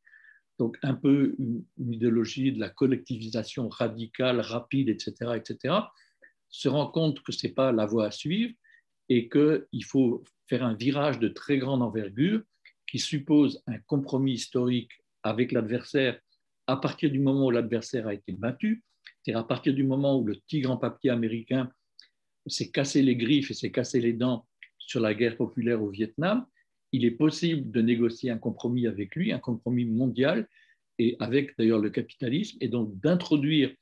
donc un peu une idéologie de la collectivisation radicale, rapide, etc., etc., se rend compte que ce n'est pas la voie à suivre et qu'il faut faire un virage de très grande envergure qui suppose un compromis historique avec l'adversaire à partir du moment où l'adversaire a été battu, c'est-à-dire à partir du moment où le tigre en papier américain s'est cassé les griffes et s'est cassé les dents sur la guerre populaire au Vietnam, il est possible de négocier un compromis avec lui, un compromis mondial, et avec d'ailleurs le capitalisme, et donc d'introduire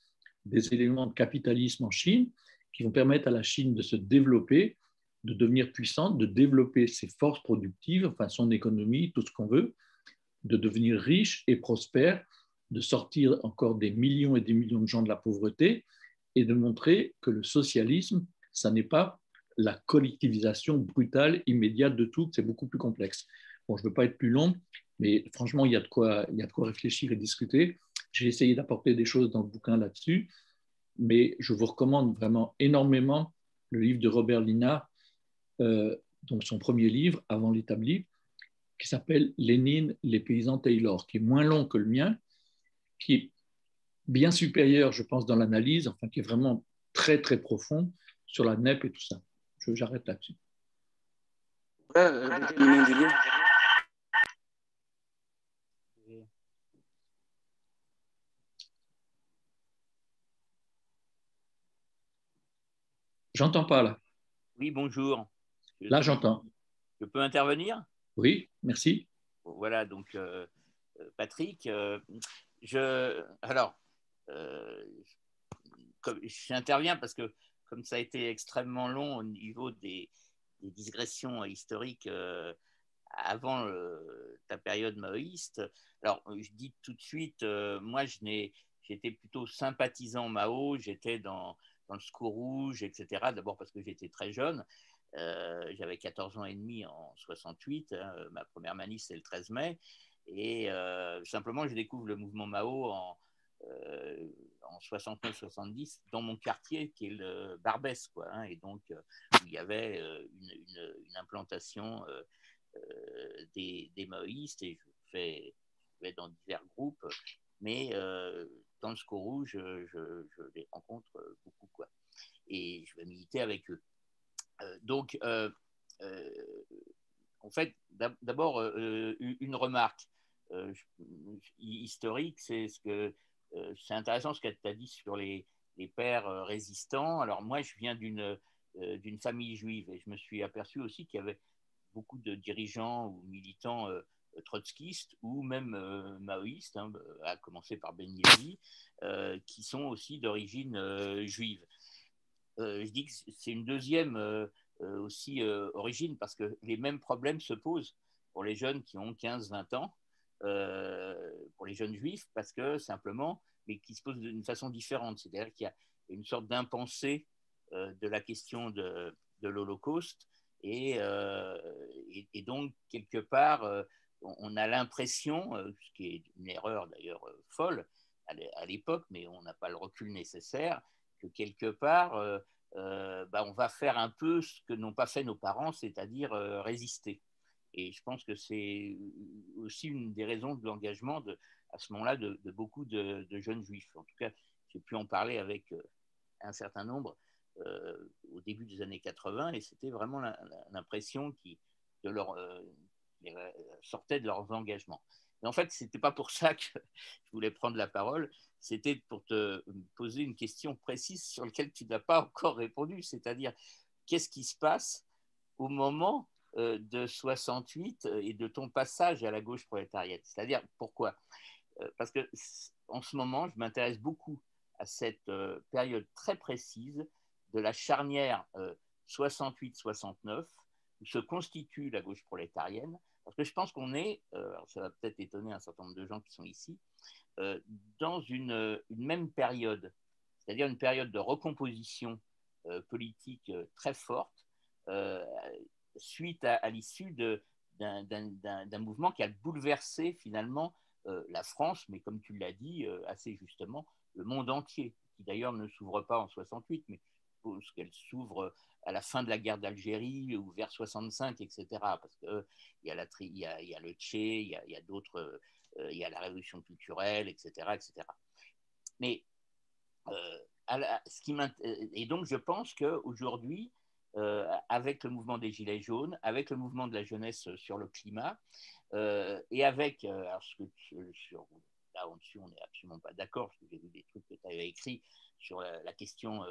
des éléments de capitalisme en Chine qui vont permettre à la Chine de se développer, de devenir puissante, de développer ses forces productives, enfin son économie, tout ce qu'on veut, de devenir riche et prospère, de sortir encore des millions et des millions de gens de la pauvreté et de montrer que le socialisme, ça n'est pas la collectivisation brutale, immédiate de tout, c'est beaucoup plus complexe. Bon, je ne veux pas être plus long, mais franchement, il y a de quoi réfléchir et discuter. J'ai essayé d'apporter des choses dans le bouquin là-dessus, mais je vous recommande vraiment énormément le livre de Robert Linard, donc son premier livre, Avant l'établi, qui s'appelle Lénine, les paysans Taylor, qui est moins long que le mien, qui est bien supérieur, je pense, dans l'analyse, enfin, qui est vraiment très, très profond sur la NEP et tout ça. J'arrête là-dessus. Le nom du livre. J'entends pas là. Oui, bonjour. Là, j'entends. Je peux intervenir? Oui, merci. Voilà, donc Patrick, j'interviens parce que comme ça a été extrêmement long au niveau des digressions historiques avant ta période maoïste, alors je dis tout de suite, moi j'étais plutôt sympathisant Mao, j'étais dans le secours rouge, etc. D'abord parce que j'étais très jeune. J'avais 14 ans et demi en 68, hein, ma première manif c'est le 13 mai, et simplement je découvre le mouvement Mao en 69-70 dans mon quartier qui est le Barbès, quoi, hein, et donc où il y avait une implantation des maoïstes, et je vais dans divers groupes, mais dans le secours rouge je les rencontre beaucoup, quoi, et je vais militer avec eux. Donc, en fait, d'abord, une remarque historique, c'est c'est intéressant ce que tu as dit sur les pères résistants. Alors, moi, je viens d'une famille juive et je me suis aperçu aussi qu'il y avait beaucoup de dirigeants ou militants trotskistes ou même maoïstes, hein, à commencer par Ben Yehi, qui sont aussi d'origine juive. Je dis que c'est une deuxième aussi origine parce que les mêmes problèmes se posent pour les jeunes qui ont 15-20 ans. pour les jeunes juifs, parce que simplement, mais qui se pose d'une façon différente. C'est-à-dire qu'il y a une sorte d'impensé de la question de l'Holocauste, et donc, quelque part, on a l'impression, ce qui est une erreur d'ailleurs folle à l'époque, mais on n'a pas le recul nécessaire, que quelque part, on va faire un peu ce que n'ont pas fait nos parents, c'est-à-dire résister. Et je pense que c'est aussi une des raisons de l'engagement à ce moment-là de beaucoup de jeunes juifs. En tout cas, j'ai pu en parler avec un certain nombre au début des années 80, et c'était vraiment l'impression qui sortait de leurs engagements. Mais en fait, ce n'était pas pour ça que je voulais prendre la parole, c'était pour te poser une question précise sur laquelle tu n'as pas encore répondu, c'est-à-dire qu'est-ce qui se passe au moment de 68 et de ton passage à la gauche prolétarienne. C'est-à-dire, pourquoi ? Parce que en ce moment, je m'intéresse beaucoup à cette période très précise de la charnière 68-69, où se constitue la gauche prolétarienne, parce que je pense qu'on est, alors ça va peut-être étonner un certain nombre de gens qui sont ici, dans une même période, c'est-à-dire une période de recomposition politique très forte, suite à l'issue d'un mouvement qui a bouleversé finalement la France, mais comme tu l'as dit assez justement, le monde entier, qui d'ailleurs ne s'ouvre pas en 68, mais suppose qu'elle s'ouvre à la fin de la guerre d'Algérie ou vers 65, etc. Parce qu'il y a le Tché, il y a d'autres, il y a la révolution culturelle, etc. etc. Mais et donc je pense qu'aujourd'hui, avec le mouvement des Gilets jaunes, avec le mouvement de la jeunesse sur le climat, et avec, alors là au-dessus on n'est absolument pas d'accord, parce que j'ai vu des trucs que tu avais écrits sur la question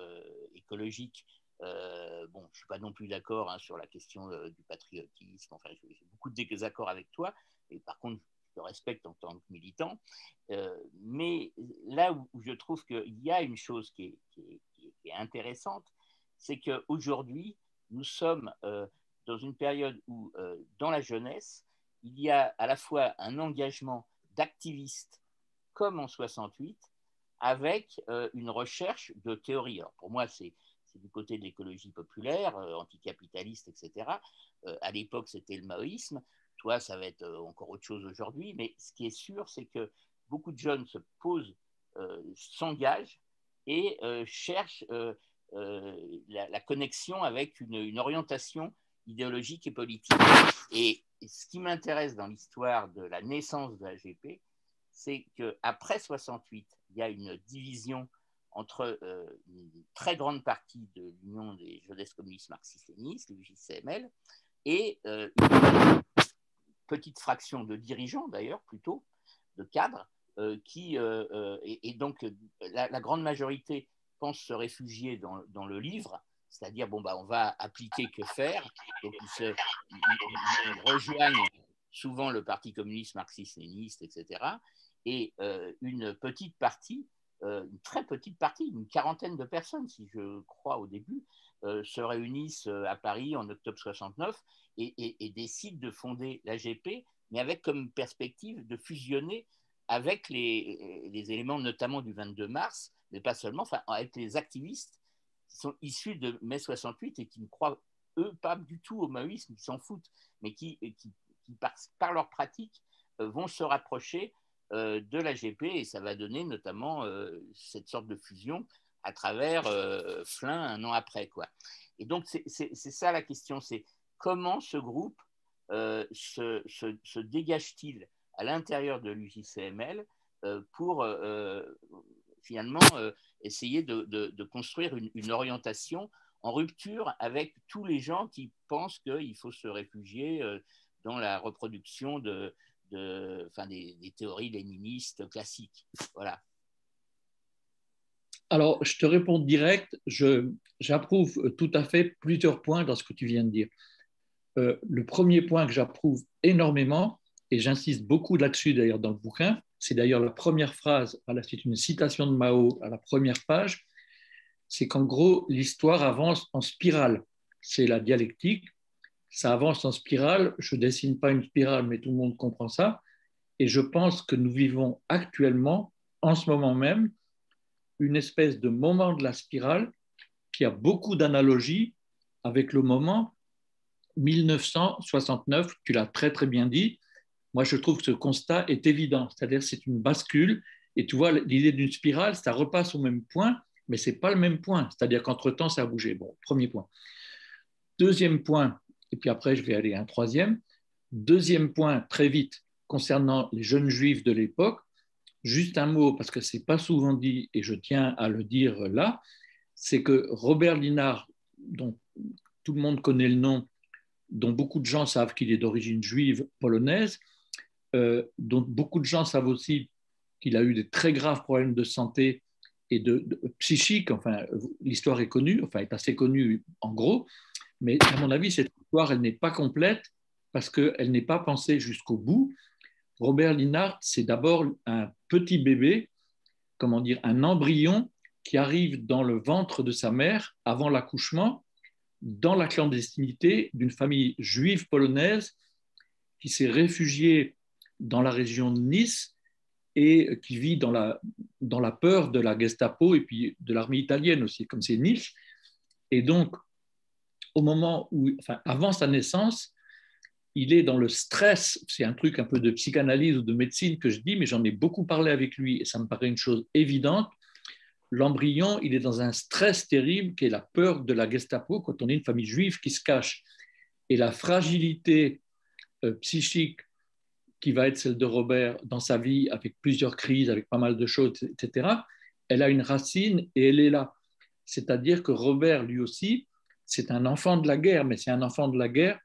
écologique. Bon, je ne suis pas non plus d'accord sur la question du patriotisme, enfin j'ai beaucoup de désaccords avec toi, et par contre je te respecte en tant que militant, mais là où je trouve qu'il y a une chose qui est intéressante, c'est qu'aujourd'hui, nous sommes dans une période où, dans la jeunesse, il y a à la fois un engagement d'activistes comme en 68, avec une recherche de théorie. Alors pour moi, c'est du côté de l'écologie populaire, anticapitaliste, etc. À l'époque, c'était le maoïsme. Toi, ça va être encore autre chose aujourd'hui. Mais ce qui est sûr, c'est que beaucoup de jeunes se posent, s'engagent et cherchent la connexion avec une orientation idéologique et politique. Et ce qui m'intéresse dans l'histoire de la naissance de l'AGP, c'est qu'après 68, il y a une division entre une très grande partie de l'Union des jeunesses communistes marxistes-léninistes, le JCML, et une petite fraction de dirigeants, d'ailleurs, plutôt, de cadres, et donc la grande majorité pense se réfugier dans le livre, c'est-à-dire, bon, on va appliquer que faire. Donc, ils rejoignent souvent le Parti communiste marxiste-léniniste, etc. Et une petite partie, une très petite partie, une quarantaine de personnes, si je crois au début, se réunissent à Paris en octobre 69 et décident de fonder l'AGP, mais avec comme perspective de fusionner avec les éléments notamment du 22 mars, mais pas seulement, enfin, avec les activistes qui sont issus de mai 68 et qui ne croient, eux, pas du tout au maoïsme, qui s'en foutent, mais qui par leur pratique, vont se rapprocher de l'AGP, et ça va donner notamment cette sorte de fusion à travers Flins un an après, quoi. Et donc, c'est ça la question, c'est comment ce groupe se dégage-t-il à l'intérieur de l'UJCML pour finalement essayer de construire une orientation en rupture avec tous les gens qui pensent qu'il faut se réfugier dans la reproduction des théories léninistes classiques. Voilà. Alors, je te réponds direct. J'approuve tout à fait plusieurs points dans ce que tu viens de dire. Le premier point que j'approuve énormément, et j'insiste beaucoup là-dessus d'ailleurs dans le bouquin, c'est d'ailleurs la première phrase, c'est une citation de Mao à la première page, c'est qu'en gros, l'histoire avance en spirale. C'est la dialectique, ça avance en spirale. Je ne dessine pas une spirale, mais tout le monde comprend ça. Et je pense que nous vivons actuellement, en ce moment même, une espèce de moment de la spirale qui a beaucoup d'analogies avec le moment 1969, tu l'as très très bien dit. Moi, je trouve que ce constat est évident, c'est-à-dire c'est une bascule. Et tu vois, l'idée d'une spirale, ça repasse au même point, mais ce n'est pas le même point, c'est-à-dire qu'entre-temps, ça a bougé. Bon, premier point. Deuxième point, et puis après, je vais aller à un troisième. Deuxième point, très vite, concernant les jeunes juifs de l'époque, juste un mot, parce que ce n'est pas souvent dit, et je tiens à le dire là, c'est que Robert Linhart, dont tout le monde connaît le nom, dont beaucoup de gens savent qu'il est d'origine juive polonaise, dont beaucoup de gens savent aussi qu'il a eu des très graves problèmes de santé et psychiques. Enfin, l'histoire est connue, enfin, est assez connue en gros, mais à mon avis, cette histoire, elle n'est pas complète parce qu'elle n'est pas pensée jusqu'au bout. Robert Linhart, c'est d'abord un petit bébé, comment dire, un embryon qui arrive dans le ventre de sa mère avant l'accouchement, dans la clandestinité d'une famille juive polonaise qui s'est réfugiée dans la région de Nice et qui vit dans la peur de la Gestapo et puis de l'armée italienne aussi, comme c'est Nice. Et donc, au moment où, enfin, avant sa naissance, il est dans le stress. C'est un truc un peu de psychanalyse ou de médecine que je dis, mais j'en ai beaucoup parlé avec lui et ça me paraît une chose évidente. L'embryon, il est dans un stress terrible qui est la peur de la Gestapo quand on est une famille juive qui se cache. Et la fragilité psychique qui va être celle de Robert dans sa vie, avec plusieurs crises, avec pas mal de choses, etc., elle a une racine et elle est là. C'est-à-dire que Robert, lui aussi, c'est un enfant de la guerre, mais c'est un enfant de la guerre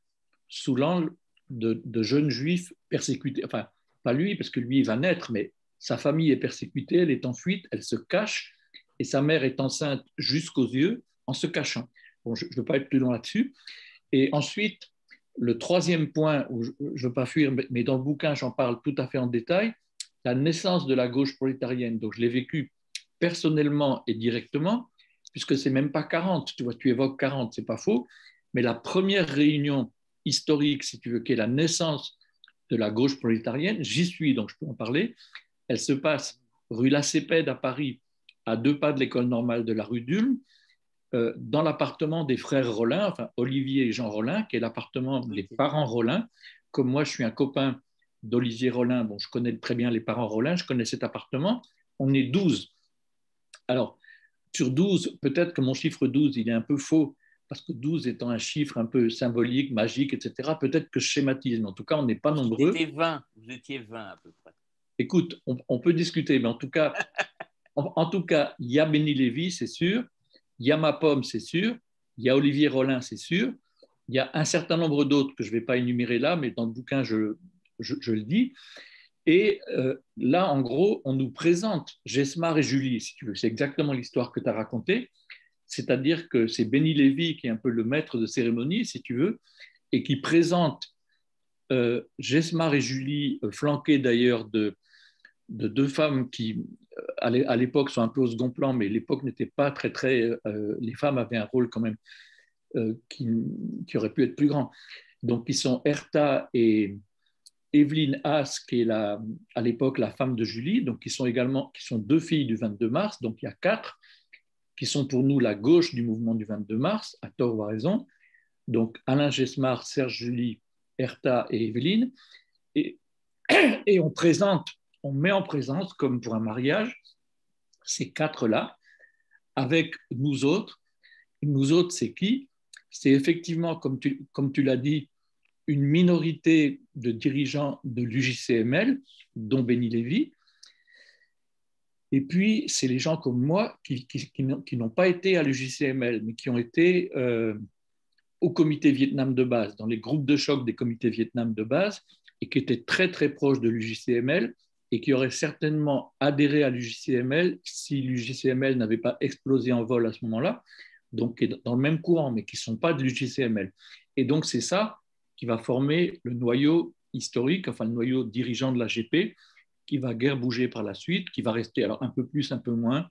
sous l'angle de jeunes juifs persécutés. Enfin, pas lui, parce que lui, il va naître, mais sa famille est persécutée, elle est en fuite, elle se cache, et sa mère est enceinte jusqu'aux yeux en se cachant. Bon, je ne veux pas être plus long là-dessus. Et ensuite, le troisième point, où je ne veux pas fuir, mais dans le bouquin, j'en parle tout à fait en détail, la naissance de la gauche prolétarienne. Donc, je l'ai vécu personnellement et directement, puisque ce n'est même pas 40. Tu vois, tu évoques 40, ce n'est pas faux. Mais la première réunion historique, si tu veux, qui est la naissance de la gauche prolétarienne, j'y suis, donc je peux en parler. Elle se passe rue Lacépède à Paris, à 2 pas de l'école normale de la rue d'Ulm, dans l'appartement des frères Rollin, enfin Olivier et Jean Rollin, qui est l'appartement des parents Rollin. Comme moi, je suis un copain d'Olivier Rollin, bon, je connais très bien les parents Rollin, je connais cet appartement. On est 12. Alors, sur 12, peut-être que mon chiffre 12, il est un peu faux, parce que 12 étant un chiffre un peu symbolique, magique, etc., peut-être que je schématise, mais en tout cas, on n'est pas nombreux. Vous étiez 20 à peu près. Écoute, on peut discuter, mais en tout cas, il y a Benny Lévy, c'est sûr, il y a Ma Pomme, c'est sûr, il y a Olivier Rollin, c'est sûr, il y a un certain nombre d'autres que je ne vais pas énumérer là, mais dans le bouquin, je le dis. Et là, en gros, on nous présente Jesmar et Julie, si tu veux. C'est exactement l'histoire que tu as racontée. C'est-à-dire que c'est Benny Lévy qui est un peu le maître de cérémonie, si tu veux, et qui présente Jesmar et Julie, flanqués d'ailleurs de 2 femmes qui, à l'époque, sont un peu au second plan, mais l'époque n'était pas très... les femmes avaient un rôle quand même qui aurait pu être plus grand. Donc, ils sont Hertha et Evelyne Haas, qui est à l'époque la femme de Julie, donc qui sont 2 filles du 22 mars, donc il y a 4 qui sont pour nous la gauche du mouvement du 22 mars, à tort ou à raison. Donc Alain Jesmar, Serge Julie, Hertha et Evelyne. Et on met en présence, comme pour un mariage, ces 4-là, avec nous autres. Nous autres, c'est qui? C'est effectivement, comme tu l'as dit, une minorité de dirigeants de l'UJCML, dont Benny Lévy. Et puis, c'est les gens comme moi qui n'ont pas été à l'UJCML, mais qui ont été au comité Vietnam de base, dans les groupes de choc des comités Vietnam de base, et qui étaient très, très proches de l'UJCML, et qui auraient certainement adhéré à l'UJCML si l'UJCML n'avait pas explosé en vol à ce moment-là, donc dans le même courant, mais qui ne sont pas de l'UJCML. Et donc, c'est ça qui va former le noyau historique, enfin le noyau dirigeant de l'AGP, qui va guère bouger par la suite, qui va rester alors un peu plus, un peu moins,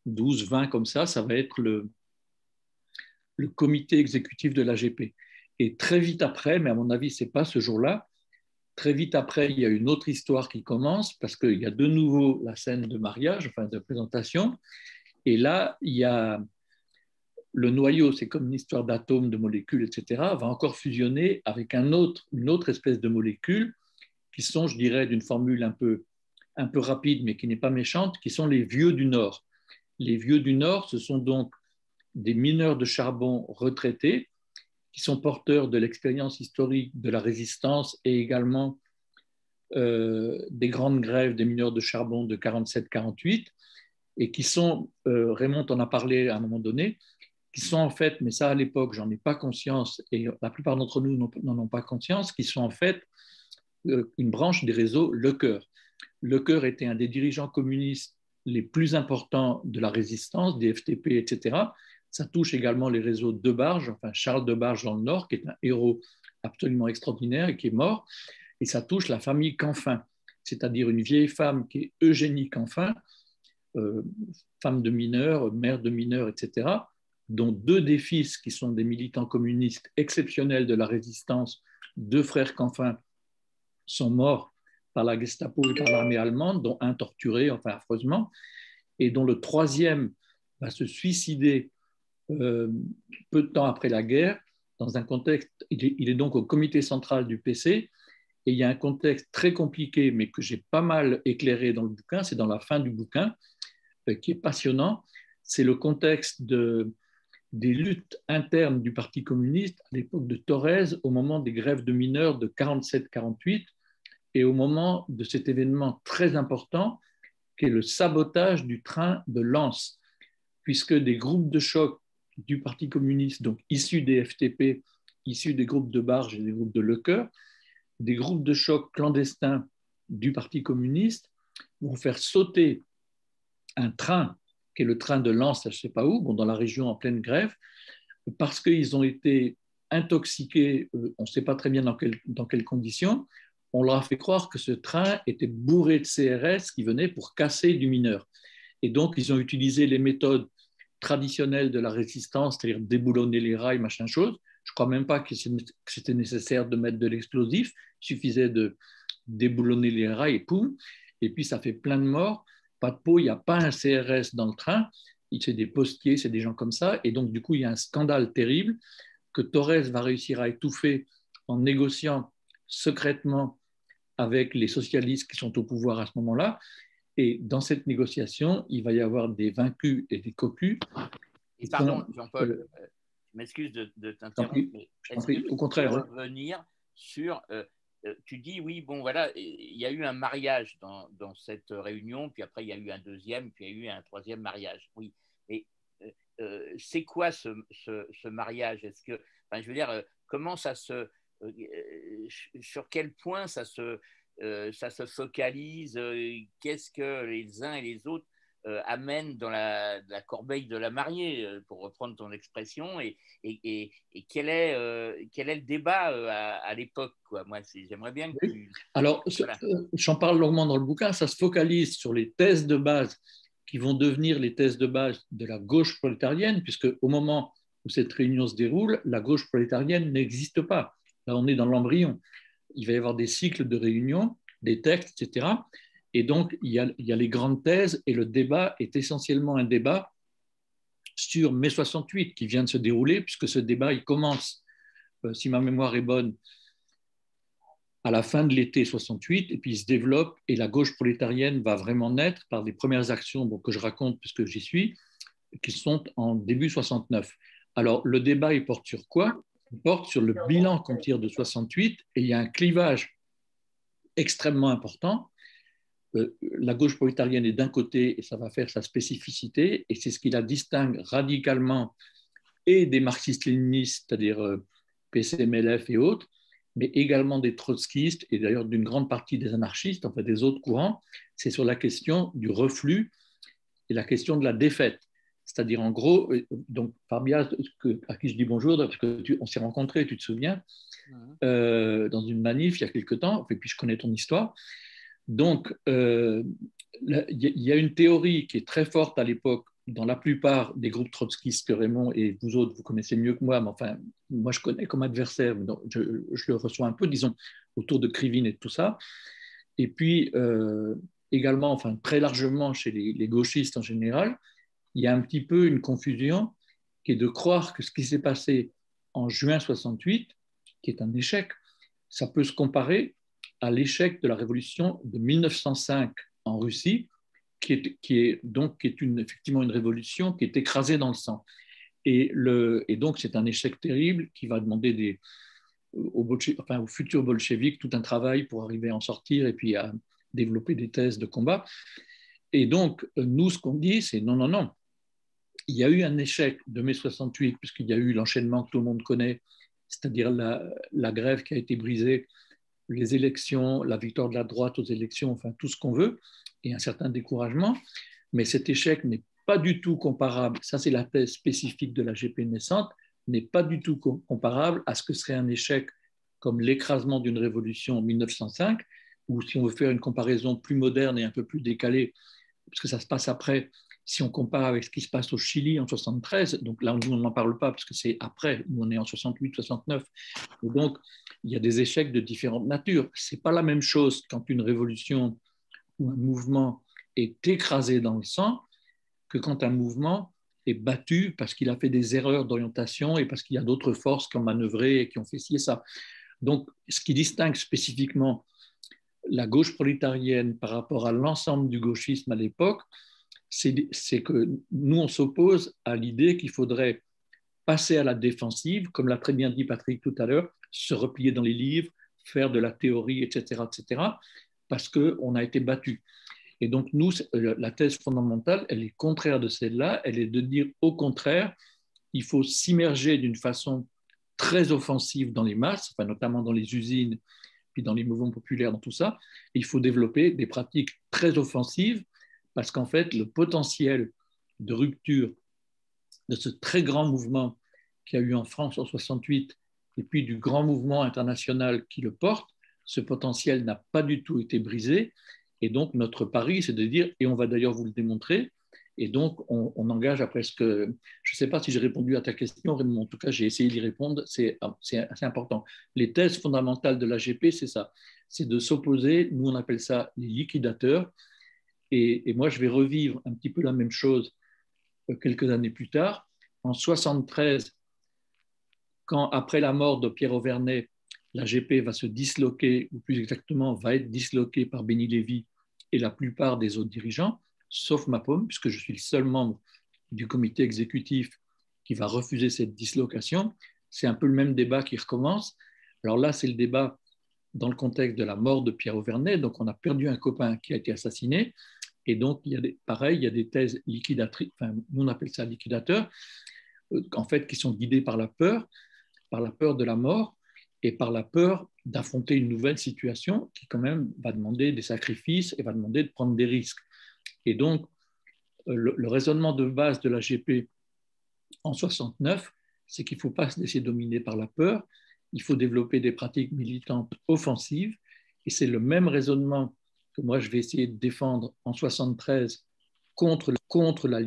12, 20 comme ça va être le comité exécutif de l'AGP. Et très vite après, mais à mon avis, ce n'est pas ce jour-là, Très vite après, il y a une autre histoire qui commence parce qu'il y a de nouveau la scène de mariage, enfin de présentation. Et là, il y a le noyau, c'est comme une histoire d'atomes, de molécules, etc., va encore fusionner avec une autre espèce de molécules qui sont, je dirais, d'une formule un peu rapide, mais qui n'est pas méchante, qui sont les vieux du Nord. Les vieux du Nord, ce sont donc des mineurs de charbon retraités qui sont porteurs de l'expérience historique de la résistance et également des grandes grèves des mineurs de charbon de 47-48 et qui sont, Raymond en a parlé à un moment donné, qui sont en fait, mais ça à l'époque, j'en ai pas conscience et la plupart d'entre nous n'en ont pas conscience, qui sont en fait une branche des réseaux Le Cœur. Le Cœur était un des dirigeants communistes les plus importants de la résistance, des FTP, etc. Ça touche également les réseaux Debarge, enfin Charles Debarge dans le Nord, qui est un héros absolument extraordinaire et qui est mort. Et ça touche la famille Canfin, c'est-à-dire une vieille femme qui est Eugénie Canfin, femme de mineurs, mère de mineurs, etc., dont deux des fils qui sont des militants communistes exceptionnels de la résistance, deux frères Canfin, sont morts par la Gestapo et par l'armée allemande, dont un torturé, enfin affreusement, et dont le troisième va se suicider peu de temps après la guerre, dans un contexte, il est donc au comité central du PC, et il y a un contexte très compliqué, mais que j'ai pas mal éclairé dans le bouquin, c'est dans la fin du bouquin, qui est passionnant, c'est le contexte des luttes internes du Parti communiste à l'époque de Thorez, au moment des grèves de mineurs de 47-48, et au moment de cet événement très important qui est le sabotage du train de Lens, puisque des groupes de choc du Parti communiste, donc issus des FTP, issus des groupes de Barge et des groupes de Lecœur, des groupes de choc clandestins du Parti communiste vont faire sauter un train, qui est le train de Lens, je ne sais pas où, bon, dans la région en pleine grève, parce qu'ils ont été intoxiqués, on ne sait pas très bien dans quelles conditions, on leur a fait croire que ce train était bourré de CRS qui venaient pour casser du mineur. Et donc, ils ont utilisé les méthodes traditionnelles de la résistance, c'est-à-dire déboulonner les rails, machin chose. Je ne crois même pas que c'était nécessaire de mettre de l'explosif. Il suffisait de déboulonner les rails et poum. Et puis, ça fait plein de morts. Pas de peau, il n'y a pas un CRS dans le train. C'est des postiers, c'est des gens comme ça. Et donc, du coup, il y a un scandale terrible que Thorez va réussir à étouffer en négociant secrètement avec les socialistes qui sont au pouvoir à ce moment-là. Et dans cette négociation, il va y avoir des vaincus et des cocus. Et pardon, Jean-Paul, je m'excuse de t'interrompre, mais est-ce que au contraire, tu peux revenir sur... tu dis, oui, bon, voilà, il y a eu un mariage dans cette réunion, puis après, il y a eu un deuxième, puis il y a eu un troisième mariage. Oui, mais c'est quoi ce mariage? Est-ce que, enfin, je veux dire, comment ça se... sur quel point ça se focalise, qu'est-ce que les uns et les autres amènent dans la corbeille de la mariée, pour reprendre ton expression, et quel est le débat à l'époque, quoi. Moi, j'aimerais bien que tu... Alors, voilà. J'en parle longuement dans le bouquin, ça se focalise sur les thèses de base qui vont devenir les thèses de base de la gauche prolétarienne, puisque au moment où cette réunion se déroule, la gauche prolétarienne n'existe pas. Là, on est dans l'embryon. Il va y avoir des cycles de réunions, des textes, etc. Et donc, il y a les grandes thèses, et le débat est essentiellement un débat sur mai 68 qui vient de se dérouler, puisque ce débat, il commence, si ma mémoire est bonne, à la fin de l'été 68, et puis il se développe, et la gauche prolétarienne va vraiment naître par des premières actions que je raconte puisque j'y suis, qui sont en début 69. Alors, le débat, il porte sur quoi? Il porte sur le bilan qu'on tire de 68, et il y a un clivage extrêmement important. La gauche prolétarienne est d'un côté, et ça va faire sa spécificité, et c'est ce qui la distingue radicalement et des marxistes-léninistes, c'est-à-dire PCMLF et autres, mais également des trotskistes et d'ailleurs d'une grande partie des anarchistes, enfin des autres courants, c'est sur la question du reflux et la question de la défaite. C'est-à-dire en gros, donc Fabia, à qui je dis bonjour, parce qu'on s'est rencontrés, tu te souviens, dans une manif il y a quelque temps, et puis je connais ton histoire. Donc, il y a une théorie qui est très forte à l'époque dans la plupart des groupes trotskistes que Raymond et vous autres, vous connaissez mieux que moi, mais enfin, moi je connais comme adversaire, donc je le reçois un peu, disons, autour de Krivine et tout ça. Et puis, également, enfin, très largement chez les gauchistes en général, il y a un petit peu une confusion qui est de croire que ce qui s'est passé en juin 68, qui est un échec, ça peut se comparer à l'échec de la révolution de 1905 en Russie, qui est effectivement une révolution qui est écrasée dans le sang. Et donc, c'est un échec terrible qui va demander aux futurs bolcheviks tout un travail pour arriver à en sortir et puis à développer des thèses de combat. Et donc, nous, ce qu'on dit, c'est non, non, non. Il y a eu un échec de mai 68, puisqu'il y a eu l'enchaînement que tout le monde connaît, c'est-à-dire la grève qui a été brisée, les élections, la victoire de la droite aux élections, enfin tout ce qu'on veut, et un certain découragement. Mais cet échec n'est pas du tout comparable, ça c'est la thèse spécifique de la GP naissante, n'est pas du tout comparable à ce que serait un échec comme l'écrasement d'une révolution en 1905, ou si on veut faire une comparaison plus moderne et un peu plus décalée, parce que ça se passe après, si on compare avec ce qui se passe au Chili en 73, donc là on n'en parle pas parce que c'est après, nous on est en 68, 69, et donc il y a des échecs de différentes natures. Ce n'est pas la même chose quand une révolution ou un mouvement est écrasé dans le sang que quand un mouvement est battu parce qu'il a fait des erreurs d'orientation et parce qu'il y a d'autres forces qui ont manœuvré et qui ont fait ci et ça. Donc, ce qui distingue spécifiquement la gauche prolétarienne par rapport à l'ensemble du gauchisme à l'époque, c'est que nous, on s'oppose à l'idée qu'il faudrait passer à la défensive, comme l'a très bien dit Patrick tout à l'heure, se replier dans les livres, faire de la théorie, etc., parce qu'on a été battu. Et donc, nous, la thèse fondamentale, elle est contraire de celle-là, elle est de dire au contraire, il faut s'immerger d'une façon très offensive dans les masses, enfin, notamment dans les usines, puis dans les mouvements populaires, dans tout ça. Et il faut développer des pratiques très offensives, parce qu'en fait, le potentiel de rupture de ce très grand mouvement qu'il y a eu en France en 68, et puis du grand mouvement international qui le porte, ce potentiel n'a pas du tout été brisé. Et donc, notre pari, c'est de dire, et on va d'ailleurs vous le démontrer, et donc on engage à presque, je ne sais pas si j'ai répondu à ta question, Raymond, en tout cas, j'ai essayé d'y répondre, c'est assez important. Les thèses fondamentales de l'AGP, c'est ça, c'est de s'opposer, nous on appelle ça les liquidateurs, et moi je vais revivre un petit peu la même chose quelques années plus tard. En 73, quand après la mort de Pierre Auvernais, la GP va se disloquer, ou plus exactement va être disloquée par Béni Lévy et la plupart des autres dirigeants, sauf Mapom, puisque je suis le seul membre du comité exécutif qui va refuser cette dislocation. C'est un peu le même débat qui recommence. Alors là, c'est le débat dans le contexte de la mort de Pierre Auvernais. Donc, on a perdu un copain qui a été assassiné. Et donc, il y a des thèses liquidatrices, enfin, nous on appelle ça liquidateurs, en fait, qui sont guidées par la peur de la mort et par la peur d'affronter une nouvelle situation qui, quand même, va demander des sacrifices et va demander de prendre des risques. Et donc, le raisonnement de base de la GP en 69, c'est qu'il ne faut pas se laisser dominer par la peur, il faut développer des pratiques militantes offensives, et c'est le même raisonnement que moi je vais essayer de défendre en 73 contre la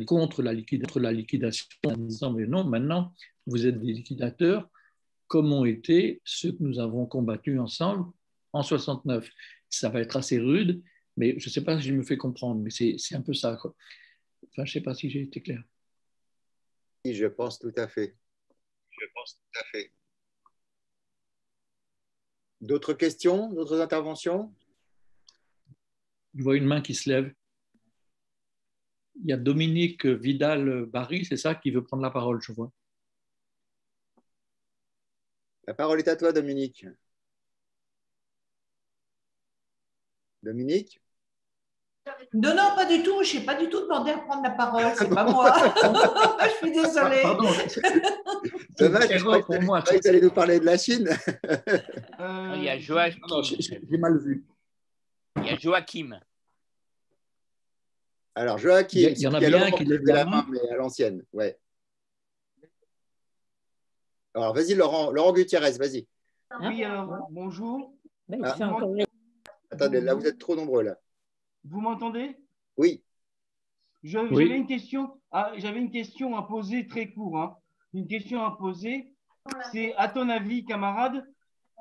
liquidation, en disant mais non, maintenant vous êtes des liquidateurs, comme ont été ceux que nous avons combattus ensemble en 69. Ça va être assez rude, mais je ne sais pas si je me fais comprendre, mais c'est un peu ça, quoi. Enfin, je ne sais pas si j'ai été clair. Oui, je pense tout à fait. D'autres questions, d'autres interventions? Je vois une main qui se lève. Il y a Dominique Vidal-Barry, c'est ça, qui veut prendre la parole, je vois. La parole est à toi, Dominique. Dominique? Non, non, pas du tout. Je n'ai pas du tout demandé à prendre la parole. C'est pas moi. Je suis désolée. Pardon. Dommage, je croyais que tu allais nous parler de la Chine. Il y a Joachim. Non, j'ai mal vu. Il y a Joachim. Alors, Joachim, il y en a bien qui lèvent la main, mais à l'ancienne. Ouais. Alors, vas-y, Laurent Gutiérrez, vas-y. Oui, alors, bonjour. Attendez, là, vous êtes trop nombreux, là. Vous m'entendez? Oui. J'avais une question à poser très court. Hein. Une question à poser, c'est à ton avis, camarade,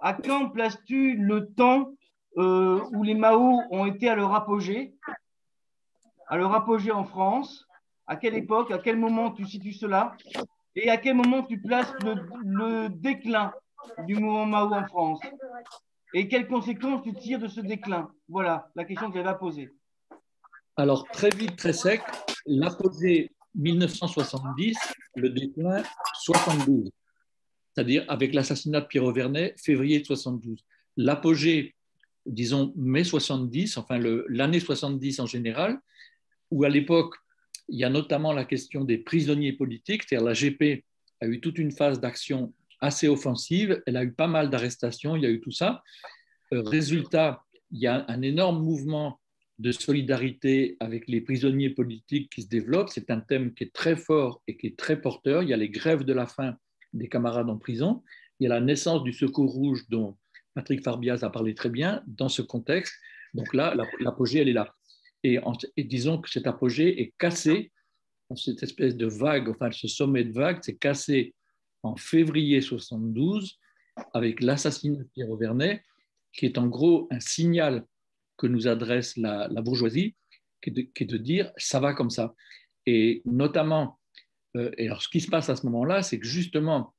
à quand places-tu le temps où les Mao ont été à leur apogée en France? À quelle époque, à quel moment tu situes cela? Et à quel moment tu places le déclin du mouvement Mao en France? Et quelles conséquences tu tires de ce déclin? Voilà la question que j'avais à poser. Alors, très vite, très sec, l'apogée 1970, le déclin 72, c'est-à-dire avec l'assassinat de Pierre Vernet, février 72. L'apogée, disons, mai 70, enfin l'année 70 en général, où à l'époque, il y a notamment la question des prisonniers politiques, c'est-à-dire la GP a eu toute une phase d'action assez offensive, elle a eu pas mal d'arrestations, il y a eu tout ça. Résultat, il y a un énorme mouvement de solidarité avec les prisonniers politiques qui se développe. C'est un thème qui est très fort et qui est très porteur. Il y a les grèves de la faim des camarades en prison. Il y a la naissance du Secours Rouge dont Patrick Farbiaz a parlé très bien dans ce contexte. Donc là, l'apogée, elle est là. Et disons que cet apogée est cassé, cette espèce de vague, enfin ce sommet de vague, c'est cassé en février 72 avec l'assassinat de Pierre Vernet, qui est en gros un signal que nous adresse la bourgeoisie, qui est de dire ça va comme ça. Et notamment, et alors ce qui se passe à ce moment-là, c'est que justement,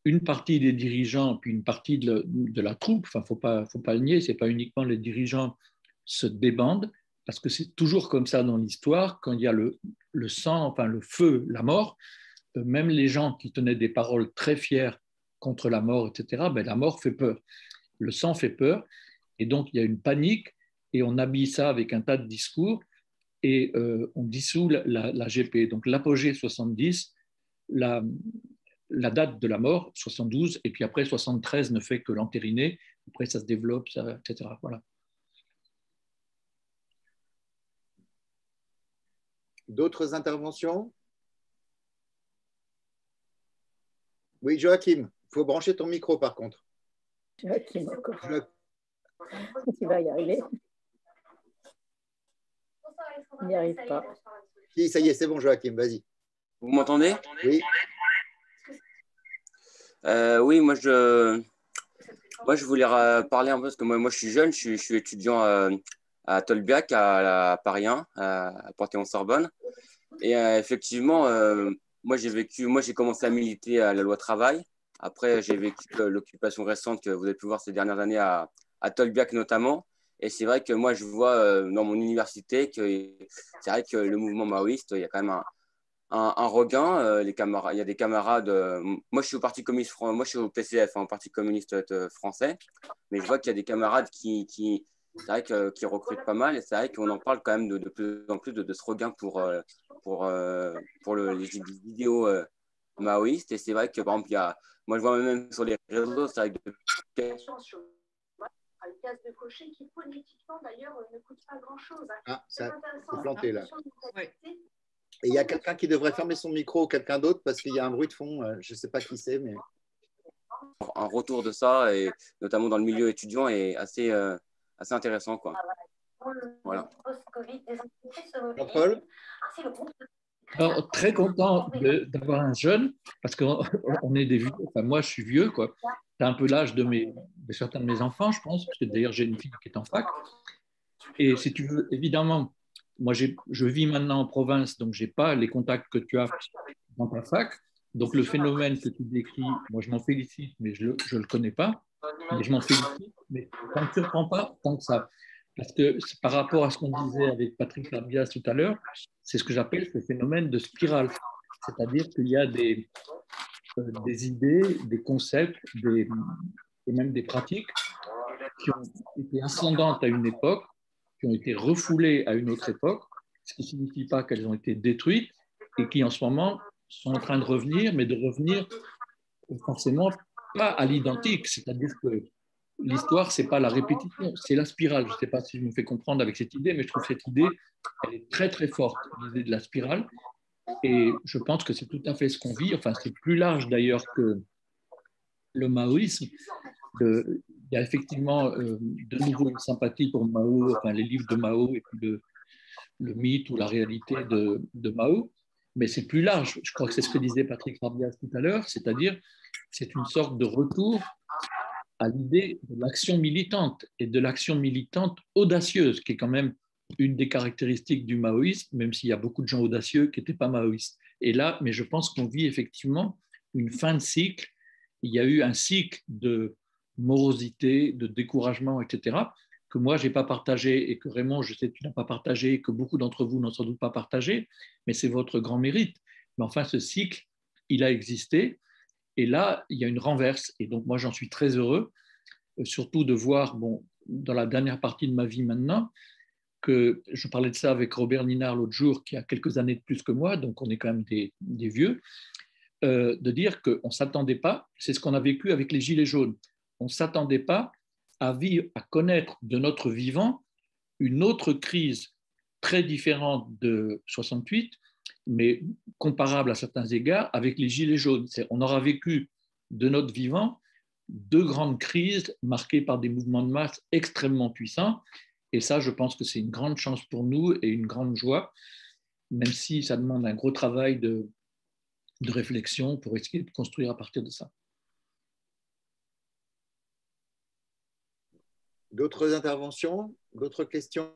une partie des dirigeants, puis une partie de la troupe, enfin, faut pas le nier, c'est pas uniquement les dirigeants se débandent, parce que c'est toujours comme ça dans l'histoire, quand il y a le sang, enfin le feu, la mort, même les gens qui tenaient des paroles très fières contre la mort, etc., ben, la mort fait peur. Le sang fait peur, et donc il y a une panique, et on habille ça avec un tas de discours, et on dissout la GP. Donc l'apogée 70, la date de la mort, 72, et puis après 73 ne fait que l'entériner, après ça se développe, etc. Voilà. D'autres interventions? Oui, Joachim, il faut brancher ton micro par contre. Joachim, encore. Tu vas y arriver. Il n'y arrive pas. Si, ça y est, c'est bon, Joachim, vas-y. Vous m'entendez? Oui. Oui, moi je voulais parler un peu parce que moi je suis jeune, je suis étudiant à Tolbiac, à Paris 1, à Panthéon-Sorbonne. Et effectivement, moi j'ai commencé à militer à la loi travail. Après, j'ai vécu l'occupation récente que vous avez pu voir ces dernières années à Tolbiac notamment. Et c'est vrai que moi, je vois dans mon université que c'est vrai que le mouvement maoïste, il y a quand même un regain. Il y a des camarades. Moi, je suis au Parti communiste moi, je suis au PCF, au Parti communiste français. Mais je vois qu'il y a des camarades qui recrutent pas mal. Et c'est vrai qu'on en parle quand même de plus en plus de ce regain pour les vidéos maoïstes. Et c'est vrai que, par exemple, moi, je vois même sur les réseaux, c'est vrai que une case de cocher qui politiquement d'ailleurs ne coûte pas grand-chose. Ah, ça c'est planté là. Ouais. Et il y a quelqu'un qui devrait fermer son micro ou quelqu'un d'autre parce qu'il y a un bruit de fond. Je ne sais pas qui c'est, mais... Un retour de ça, et notamment dans le milieu étudiant, est assez intéressant, quoi. Voilà. Jean-Paul ? Alors, très content d'avoir un jeune, parce qu'on est des vieux, enfin moi je suis vieux, quoi. C'est un peu l'âge de certains de mes enfants, je pense, parce que d'ailleurs j'ai une fille qui est en fac. Et si tu veux, évidemment, moi je vis maintenant en province, donc je n'ai pas les contacts que tu as dans ta fac. Donc le phénomène que tu décris, moi je m'en félicite, mais je ne le connais pas. Mais je m'en félicite, mais ça ne me surprend pas tant que ça. Parce que par rapport à ce qu'on disait avec Patrick Farbiaz tout à l'heure, c'est ce que j'appelle ce phénomène de spirale. C'est-à-dire qu'il y a des idées, des concepts, et même des pratiques qui ont été ascendantes à une époque, qui ont été refoulées à une autre époque, ce qui ne signifie pas qu'elles ont été détruites, et qui en ce moment sont en train de revenir, mais de revenir forcément pas à l'identique. C'est-à-dire que l'histoire, ce n'est pas la répétition, c'est la spirale. Je ne sais pas si je me fais comprendre avec cette idée, mais je trouve que cette idée, elle est très très forte, l'idée de la spirale. Et je pense que c'est tout à fait ce qu'on vit. Enfin, c'est plus large d'ailleurs que le maoïsme. Il y a effectivement de nouveau une sympathie pour Mao, enfin les livres de Mao et puis le mythe ou la réalité de Mao. Mais c'est plus large. Je crois que c'est ce que disait Patrick Farbiaz tout à l'heure, c'est-à-dire c'est une sorte de retour à l'idée de l'action militante et de l'action militante audacieuse, qui est quand même une des caractéristiques du maoïsme, même s'il y a beaucoup de gens audacieux qui n'étaient pas maoïstes. Et là, mais je pense qu'on vit effectivement une fin de cycle. Il y a eu un cycle de morosité, de découragement, etc., que moi, je n'ai pas partagé et que Raymond, je sais que tu n'as pas partagé et que beaucoup d'entre vous n'ont sans doute pas partagé, mais c'est votre grand mérite. Mais enfin, ce cycle, il a existé. Et là, il y a une renverse. Et donc, moi, j'en suis très heureux, surtout de voir, bon, dans la dernière partie de ma vie maintenant, que je parlais de ça avec Robert Ninard l'autre jour, qui a quelques années de plus que moi, donc on est quand même des vieux, de dire qu'on ne s'attendait pas, c'est ce qu'on a vécu avec les Gilets jaunes, on ne s'attendait pas à vivre, à connaître de notre vivant une autre crise très différente de 68, mais comparable à certains égards avec les Gilets jaunes. On aura vécu de notre vivant deux grandes crises marquées par des mouvements de masse extrêmement puissants. Et ça, je pense que c'est une grande chance pour nous et une grande joie, même si ça demande un gros travail de réflexion pour essayer de construire à partir de ça. D'autres interventions? D'autres questions?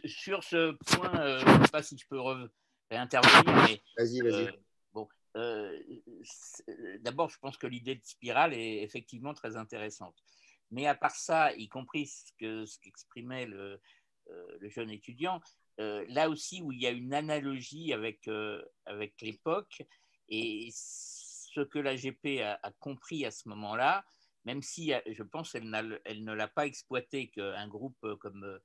Sur ce point, je ne sais pas si je peux réintervenir, mais vas-y. Bon, d'abord, je pense que l'idée de spirale est effectivement très intéressante. Mais à part ça, y compris ce qu'exprimait le jeune étudiant, là aussi où il y a une analogie avec l'époque et ce que l'AGP a compris à ce moment-là, même si je pense qu'elle ne l'a pas exploité, qu'un groupe comme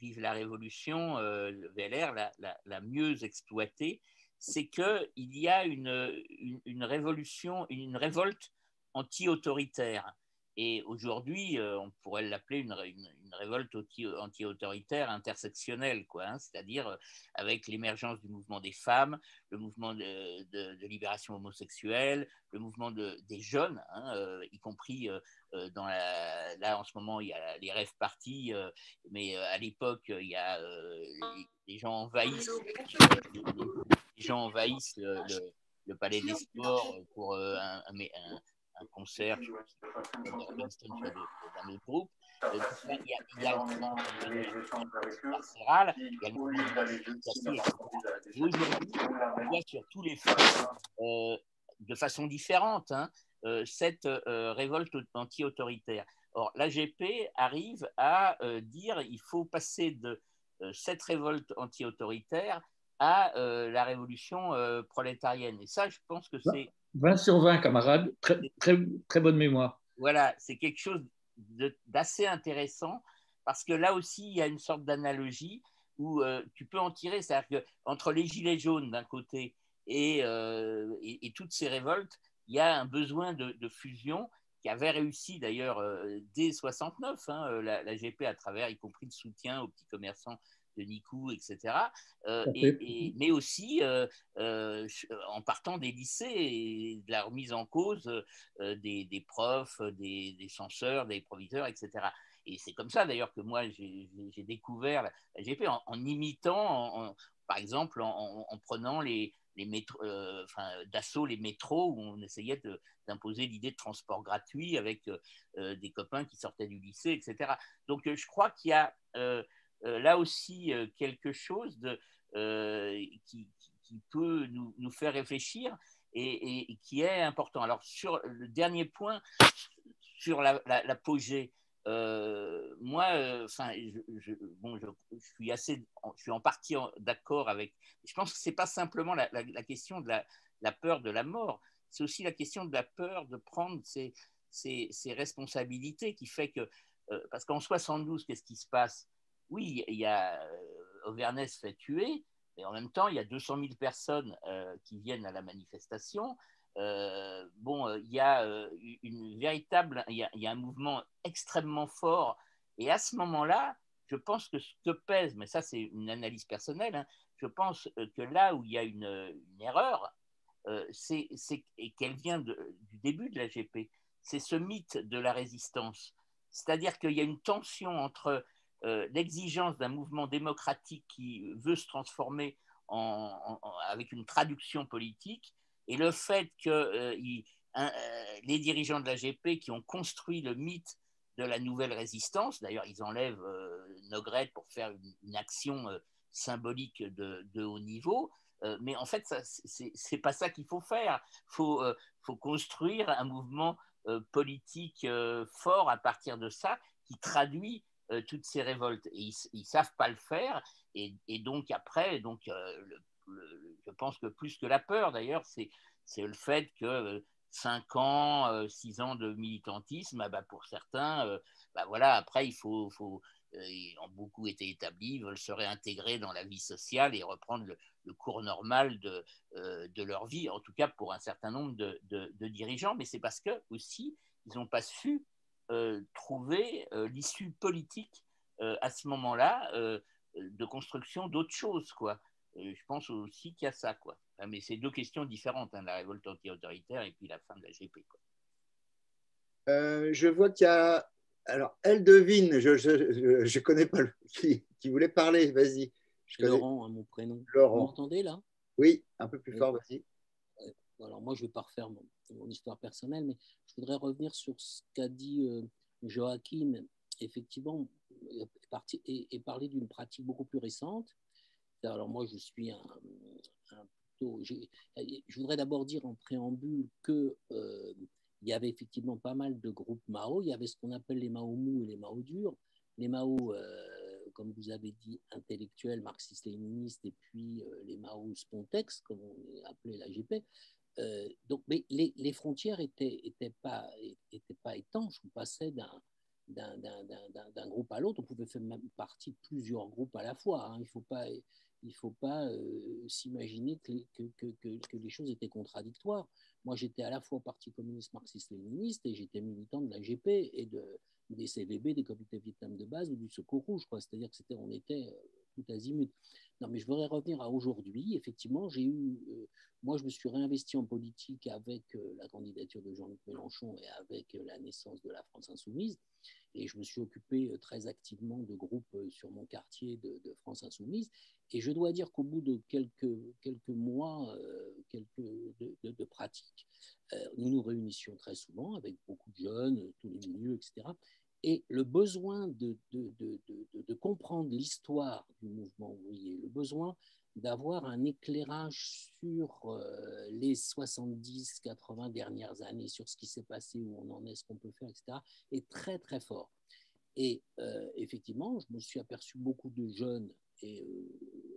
Vive la Révolution, le VLR, l'a mieux exploité, c'est qu'il y a une révolution, une révolte anti-autoritaire. Et aujourd'hui, on pourrait l'appeler une révolte anti-autoritaire intersectionnelle, quoi, hein, c'est-à-dire avec l'émergence du mouvement des femmes, le mouvement de libération homosexuelle, le mouvement des jeunes, hein, y compris dans là en ce moment il y a les rave parties, mais à l'époque il y a les gens envahissent le Palais des Sports pour un concert d'un autre groupe. Il y a le mouvement carcéral, il y a le mouvement de etc. Et aujourd'hui, on voit sur tous les fronts, de façon différente, hein, cette révolte anti-autoritaire. Or, l'AGP arrive à dire qu'il faut passer de cette révolte anti-autoritaire à la révolution prolétarienne. Et ça, je pense que c'est... 20 sur 20, camarades. Très, très, très bonne mémoire. Voilà, c'est quelque chose d'assez intéressant parce que là aussi, il y a une sorte d'analogie où tu peux en tirer. C'est-à-dire qu'entre les gilets jaunes d'un côté et toutes ces révoltes, il y a un besoin de fusion qui avait réussi d'ailleurs dès 69, hein, la GP à travers, y compris le soutien aux petits commerçants de Nicou, etc. Mais aussi en partant des lycées et de la remise en cause des profs, des censeurs, des proviseurs, etc. Et c'est comme ça d'ailleurs que moi j'ai découvert la GP en imitant, par exemple en prenant d'assaut les métros où on essayait d'imposer l'idée de transport gratuit avec des copains qui sortaient du lycée, etc. Donc je crois qu'il y a là aussi quelque chose qui peut nous faire réfléchir et qui est important. Alors sur le dernier point, sur l'apogée, moi, je suis en partie d'accord avec. Je pense que c'est pas simplement la question de la peur de la mort, c'est aussi la question de la peur de prendre ses responsabilités qui fait que parce qu'en 72, qu'est-ce qui se passe? Oui, il y a Auvernès se fait tuer, mais en même temps, il y a 200 000 personnes qui viennent à la manifestation. Il y a il y a un mouvement extrêmement fort. Et à ce moment-là, je pense que ce que pèse, mais ça c'est une analyse personnelle, hein, je pense que là où il y a une erreur, et qu'elle vient du début de la GP, c'est ce mythe de la résistance. C'est-à-dire qu'il y a une tension entre l'exigence d'un mouvement démocratique qui veut se transformer avec une traduction politique Et le fait que les dirigeants de l'AGP qui ont construit le mythe de la nouvelle résistance, d'ailleurs ils enlèvent Nogret pour faire une action symbolique de haut niveau, mais en fait c'est pas ça qu'il faut faire. Faut construire un mouvement politique fort à partir de ça qui traduit toutes ces révoltes. Et ils savent pas le faire, et donc après, je pense que plus que la peur d'ailleurs, c'est le fait que 5 ans, 6 ans de militantisme, bah, pour certains, bah, voilà, après, ils ont beaucoup été établis, veulent se réintégrer dans la vie sociale et reprendre le cours normal de leur vie, en tout cas pour un certain nombre de dirigeants, mais c'est parce que aussi, ils n'ont pas su trouver l'issue politique à ce moment-là de construction d'autres choses, quoi. Je pense aussi qu'il y a ça, quoi. Mais c'est deux questions différentes, hein, la révolte anti-autoritaire et puis la fin de la GP, quoi. Je vois qu'il y a. Alors, elle devine, je connais pas qui voulait parler, vas-y. Laurent, à mon prénom. Laurent. Vous m'entendez là? Oui, un peu plus fort, vas-y. Alors, moi, je ne vais pas refaire mon histoire personnelle, mais je voudrais revenir sur ce qu'a dit Joachim, effectivement, et parler d'une pratique beaucoup plus récente. Alors, moi, je suis plutôt. Je voudrais d'abord dire en préambule que. Il y avait effectivement pas mal de groupes Mao. Il y avait ce qu'on appelle les Mao mous et les Mao durs. Les Mao, comme vous avez dit, intellectuels, marxistes-léninistes, et puis les Mao spontex, comme on appelait l'AGP. Mais les frontières n'étaient pas étanches. On passait d'un groupe à l'autre. On pouvait faire même partie de plusieurs groupes à la fois. Hein. Il ne faut pas s'imaginer que les choses étaient contradictoires. Moi, j'étais à la fois au Parti communiste marxiste-léniniste et j'étais militant de l'AGP et des CVB, des comités Vietnam de base ou du Secours Rouge. C'est-à-dire qu'on était tout azimut. Non, mais je voudrais revenir à aujourd'hui. Effectivement, moi, je me suis réinvesti en politique avec la candidature de Jean-Luc Mélenchon et avec la naissance de la France Insoumise. Et je me suis occupé très activement de groupes sur mon quartier de France Insoumise. Et je dois dire qu'au bout de quelques mois de pratique, nous nous réunissions très souvent avec beaucoup de jeunes, tous les milieux, etc. Et le besoin de comprendre l'histoire du mouvement ouvrier, le besoin d'avoir un éclairage sur les 70-80 dernières années, sur ce qui s'est passé, où on en est, ce qu'on peut faire, etc., est très, très fort. Et effectivement, je me suis aperçu beaucoup de jeunes et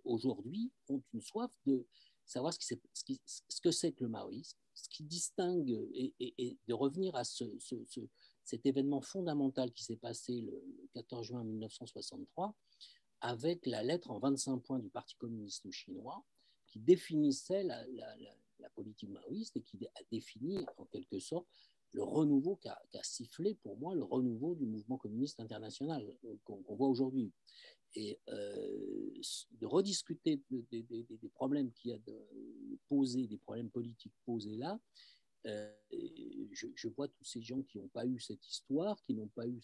aujourd'hui ont une soif de savoir ce que c'est que le maoïsme, ce qui distingue et de revenir à cet événement fondamental qui s'est passé le 14 juin 1963 avec la lettre en 25 points du Parti communiste chinois qui définissait la politique maoïste et qui a défini en quelque sorte le renouveau qu'a sifflé pour moi le renouveau du mouvement communiste international qu'on voit aujourd'hui. Et de rediscuter des problèmes qu'il y a posés, des problèmes politiques posés là, je vois tous ces gens qui n'ont pas eu cette histoire, qui n'ont pas eu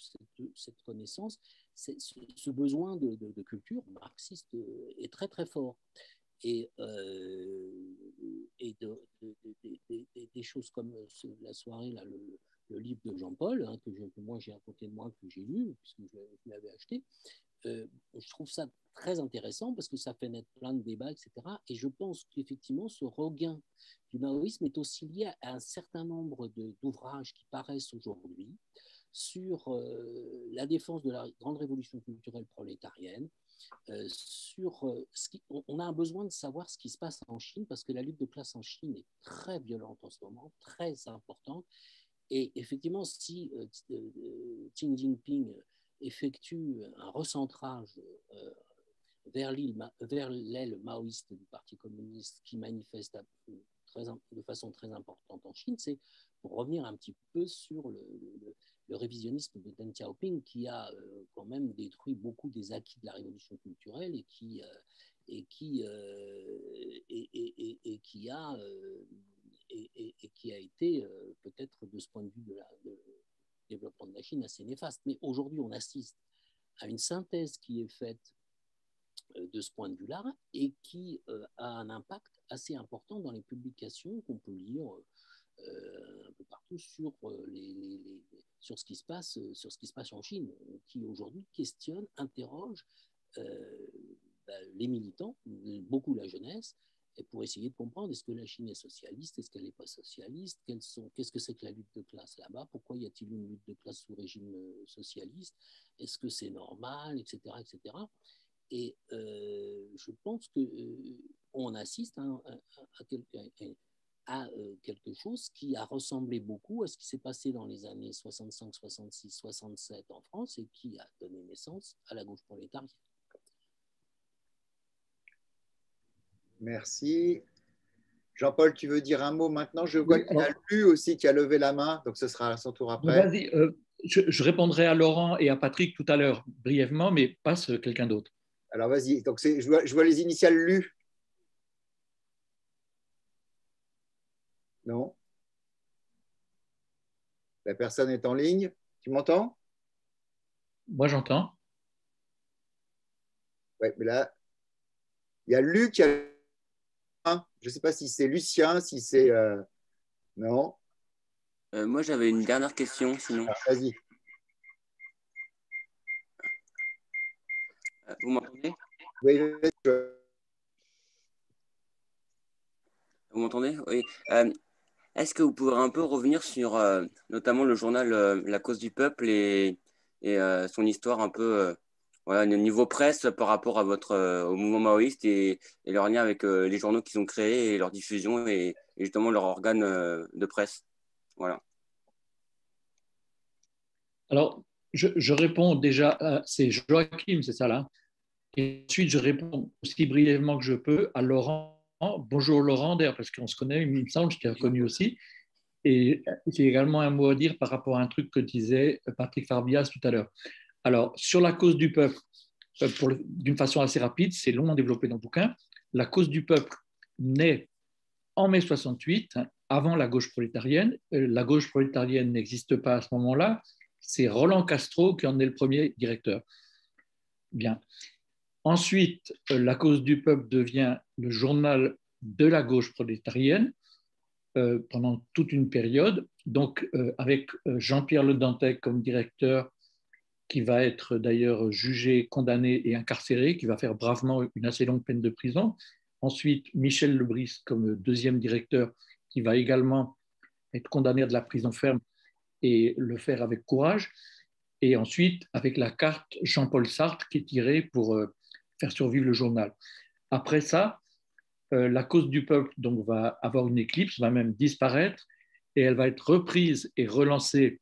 cette connaissance, ce besoin de culture marxiste est très très fort. Et des choses comme la soirée, là, le livre de Jean-Paul, hein, que moi j'ai à côté de moi, que j'ai lu, puisque je l'avais acheté, je trouve ça très intéressant parce que ça fait naître plein de débats, etc. Et je pense qu'effectivement, ce regain du maoïsme est aussi lié à un certain nombre d'ouvrages qui paraissent aujourd'hui sur la défense de la grande révolution culturelle prolétarienne, on a un besoin de savoir ce qui se passe en Chine parce que la lutte de classe en Chine est très violente en ce moment, très importante. Et effectivement, si Xi Jinping effectue un recentrage vers l'aile maoïste du Parti communiste qui manifeste de façon très importante en Chine, c'est pour revenir un petit peu sur le révisionnisme de Deng Xiaoping qui a quand même détruit beaucoup des acquis de la révolution culturelle et qui a été peut-être de ce point de vue du développement de la Chine assez néfaste. Mais aujourd'hui, on assiste à une synthèse qui est faite de ce point de vue-là et qui a un impact assez important dans les publications qu'on peut lire un peu partout sur ce qui se passe, en Chine, qui aujourd'hui questionne, interroge les militants, beaucoup la jeunesse, et pour essayer de comprendre est-ce que la Chine est socialiste, est-ce qu'elle n'est pas socialiste, qu'est-ce que c'est que la lutte de classe là-bas, pourquoi y a-t-il une lutte de classe sous régime socialiste, est-ce que c'est normal, etc., etc. Et je pense qu'on assiste à quelque chose qui a ressemblé beaucoup à ce qui s'est passé dans les années 65, 66, 67 en France et qui a donné naissance à la gauche prolétarienne. Merci. Jean-Paul, tu veux dire un mot maintenant? Je vois qu'il y a Lu aussi qui a levé la main, donc ce sera à son tour après. Vas-y, je répondrai à Laurent et à Patrick tout à l'heure, brièvement, mais passe quelqu'un d'autre. Alors vas-y, donc je vois les initiales Lu. Non? La personne est en ligne. Tu m'entends? Moi, j'entends. Oui, mais là, il y a Lu qui a... Je ne sais pas si c'est Lucien, si c'est... Non. Moi, j'avais une dernière question, sinon. Vas-y. Vous m'entendez? Oui. Vous m'entendez? Oui. Est-ce que vous pouvez un peu revenir sur notamment le journal La Cause du Peuple et son histoire un peu voilà, niveau presse par rapport à au mouvement maoïste et leur lien avec les journaux qu'ils ont créés et leur diffusion et justement leur organe de presse. Voilà. Alors, je réponds déjà, c'est Joachim, c'est ça là. Et ensuite, je réponds aussi brièvement que je peux à Laurent. Bonjour Laurent, d'ailleurs, parce qu'on se connaît, il me semble, je t'ai reconnu aussi. Et j'ai également un mot à dire par rapport à un truc que disait Patrick Farbias tout à l'heure. Alors, sur la cause du peuple, d'une façon assez rapide, c'est long à développer dans le bouquin, la cause du peuple naît en mai 68, avant la gauche prolétarienne. La gauche prolétarienne n'existe pas à ce moment-là. C'est Roland Castro qui en est le premier directeur. Bien. Ensuite, la cause du peuple devient le journal de la gauche prolétarienne pendant toute une période, donc avec Jean-Pierre Le Dantec comme directeur, qui va être d'ailleurs jugé, condamné et incarcéré, qui va faire bravement une assez longue peine de prison. Ensuite, Michel Lebris comme deuxième directeur, qui va également être condamné à de la prison ferme et le faire avec courage. Et ensuite, avec la carte Jean-Paul Sartre qui est tirée pour faire survivre le journal. Après ça, la cause du peuple donc, va avoir une éclipse, va même disparaître, et elle va être reprise et relancée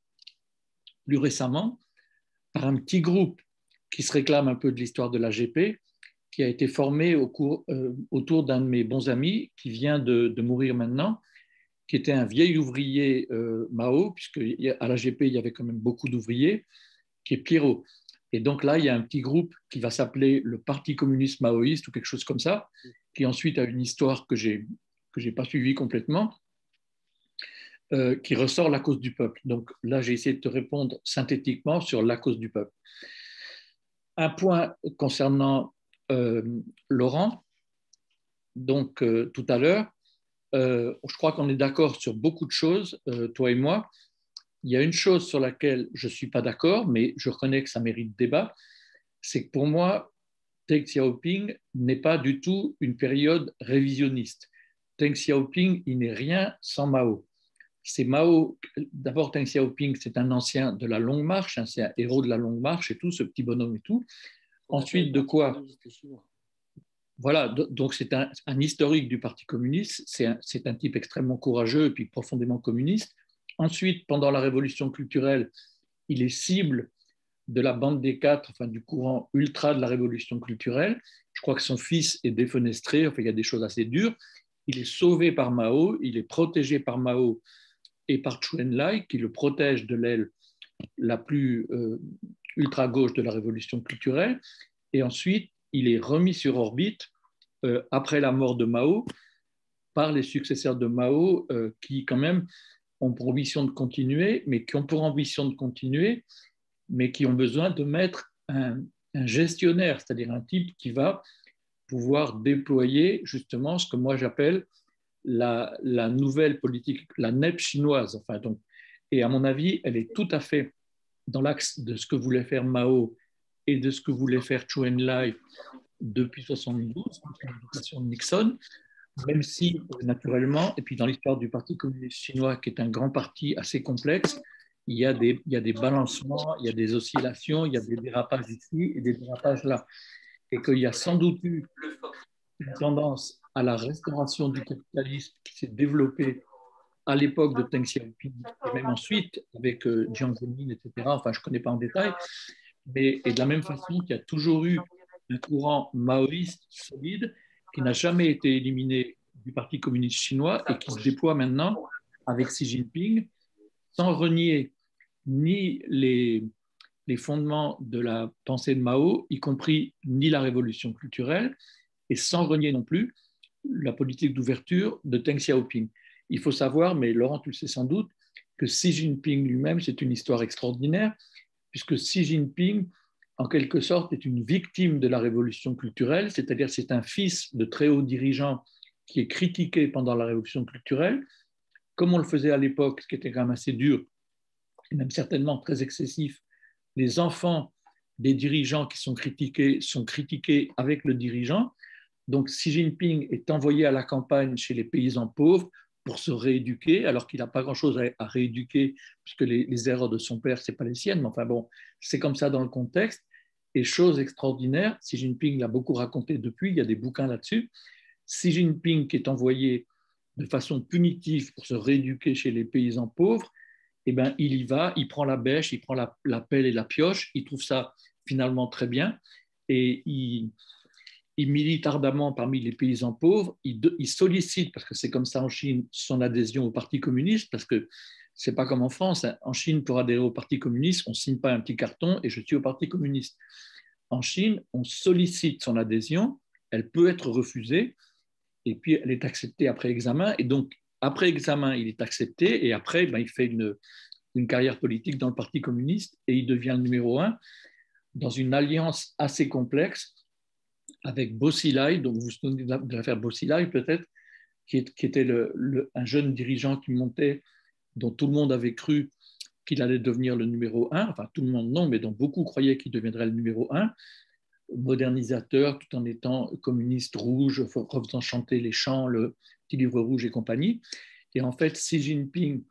plus récemment par un petit groupe qui se réclame un peu de l'histoire de l'AGP, qui a été formé autour d'un de mes bons amis qui vient de mourir maintenant, qui était un vieil ouvrier Mao, puisque à l'AGP, il y avait quand même beaucoup d'ouvriers, qui est Pierrot. Et donc là, il y a un petit groupe qui va s'appeler le Parti communiste maoïste ou quelque chose comme ça, qui ensuite a une histoire que je n'ai pas suivie complètement, qui ressort la cause du peuple. Donc là, j'ai essayé de te répondre synthétiquement sur la cause du peuple. Un point concernant Laurent, donc tout à l'heure, je crois qu'on est d'accord sur beaucoup de choses, toi et moi. Il y a une chose sur laquelle je ne suis pas d'accord, mais je reconnais que ça mérite débat, c'est que pour moi, Deng Xiaoping n'est pas du tout une période révisionniste. Deng Xiaoping, il n'est rien sans Mao. C'est Mao, d'abord Deng Xiaoping, c'est un ancien de la Longue Marche, hein, c'est un héros de la Longue Marche et tout, ce petit bonhomme et tout. Ensuite, de quoi? Voilà, donc c'est un historique du Parti communiste, c'est un type extrêmement courageux et puis profondément communiste. Ensuite, pendant la Révolution culturelle, il est cible de la bande des quatre, enfin du courant ultra de la Révolution culturelle. Je crois que son fils est défenestré, enfin il y a des choses assez dures. Il est sauvé par Mao, il est protégé par Mao et par Chou En-lai, qui le protège de l'aile la plus ultra-gauche de la Révolution culturelle. Et ensuite, il est remis sur orbite après la mort de Mao par les successeurs de Mao qui, quand même, ont pour ambition de continuer, mais qui ont besoin de mettre un gestionnaire, c'est-à-dire un type qui va pouvoir déployer justement ce que moi j'appelle la nouvelle politique, la NEP chinoise. Enfin, donc, et à mon avis, elle est tout à fait dans l'axe de ce que voulait faire Mao et de ce que voulait faire Chou En-lai depuis 1972, depuis l'invitation de Nixon, même si, naturellement, et puis dans l'histoire du Parti communiste chinois, qui est un grand parti assez complexe, il y a des balancements, il y a des oscillations, il y a des dérapages ici et des dérapages là. Et qu'il y a sans doute eu une tendance à la restauration du capitalisme qui s'est développée à l'époque de Deng Xiaoping, et même ensuite avec Jiang Zemin, etc. Enfin, je ne connais pas en détail, mais et de la même façon qu'il y a toujours eu un courant maoïste solide qui n'a jamais été éliminé du Parti communiste chinois et qui se déploie maintenant avec Xi Jinping sans renier ni les fondements de la pensée de Mao, y compris ni la révolution culturelle, et sans renier non plus la politique d'ouverture de Deng Xiaoping. Il faut savoir, mais Laurent, tu le sais sans doute, que Xi Jinping lui-même, c'est une histoire extraordinaire, puisque Xi Jinping, en quelque sorte, est une victime de la révolution culturelle, c'est-à-dire c'est un fils de très hauts dirigeants qui est critiqué pendant la révolution culturelle, comme on le faisait à l'époque, ce qui était quand même assez dur, et même certainement très excessif. Les enfants des dirigeants qui sont critiqués avec le dirigeant. Donc Xi Jinping est envoyé à la campagne chez les paysans pauvres pour se rééduquer, alors qu'il n'a pas grand-chose à rééduquer, puisque les erreurs de son père, ce n'est pas les siennes, mais enfin bon, c'est comme ça dans le contexte. Et chose extraordinaire, Xi Jinping l'a beaucoup raconté depuis, il y a des bouquins là-dessus, Xi Jinping qui est envoyé de façon punitive pour se rééduquer chez les paysans pauvres, eh ben, il y va, il prend la bêche, il prend la pelle et la pioche, il trouve ça finalement très bien, et il milite ardemment parmi les paysans pauvres, il sollicite, parce que c'est comme ça en Chine, son adhésion au Parti communiste, parce que c'est pas comme en France. En Chine, pour adhérer au Parti communiste, on ne signe pas un petit carton et je suis au Parti communiste. En Chine, on sollicite son adhésion, elle peut être refusée, et puis elle est acceptée après examen, et donc après examen, il est accepté, et après, il fait une carrière politique dans le Parti communiste, et il devient le numéro 1 dans une alliance assez complexe avec Bo Xilai, donc vous vous souvenez de l'affaire Bo Xilai peut-être, qui était un jeune dirigeant qui montait, dont tout le monde avait cru qu'il allait devenir le numéro 1, enfin tout le monde non, mais dont beaucoup croyaient qu'il deviendrait le numéro 1, modernisateur tout en étant communiste rouge, refaisant chanter les chants, le petit livre rouge et compagnie. Et en fait, Xi Jinping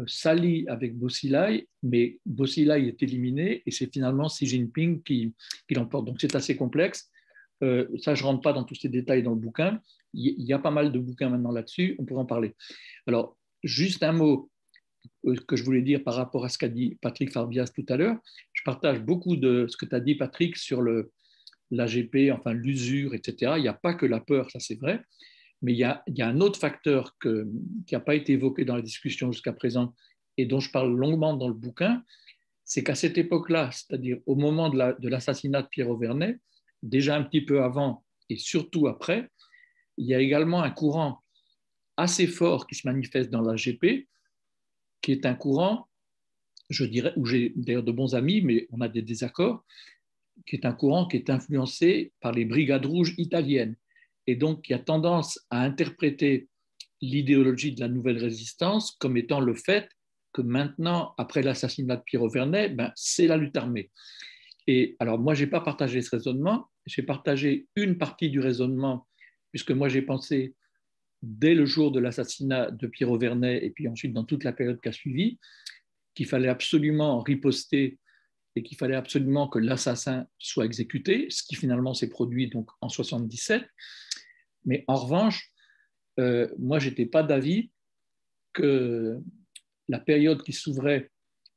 s'allie avec Bo Xilai, mais Bo Xilai est éliminé et c'est finalement Xi Jinping qui l'emporte. Donc c'est assez complexe. Ça, je ne rentre pas dans tous ces détails dans le bouquin. Il y a pas mal de bouquins maintenant là-dessus, on pourrait en parler. Alors, juste un mot que je voulais dire par rapport à ce qu'a dit Patrick Farbias tout à l'heure. Je partage beaucoup de ce que tu as dit, Patrick, sur l'AGP, enfin l'usure, etc. Il n'y a pas que la peur, ça c'est vrai, mais il y a un autre facteur qui n'a pas été évoqué dans la discussion jusqu'à présent et dont je parle longuement dans le bouquin, c'est qu'à cette époque-là, c'est-à-dire au moment de l'assassinat de Pierre Auvernais, déjà un petit peu avant et surtout après, il y a également un courant assez fort qui se manifeste dans l'AGP, qui est un courant, je dirais, où j'ai d'ailleurs de bons amis, mais on a des désaccords, qui est un courant qui est influencé par les brigades rouges italiennes, et donc qui a tendance à interpréter l'idéologie de la nouvelle résistance comme étant le fait que maintenant, après l'assassinat de Pierre Auvernais, c'est la lutte armée. Et alors, moi, je n'ai pas partagé ce raisonnement, j'ai partagé une partie du raisonnement, puisque moi, j'ai pensé, dès le jour de l'assassinat de Pierre Auvernais, et puis ensuite dans toute la période qui a suivi, qu'il fallait absolument riposter et qu'il fallait absolument que l'assassin soit exécuté, ce qui finalement s'est produit donc en 1977. Mais en revanche, moi, je n'étais pas d'avis que la période qui s'ouvrait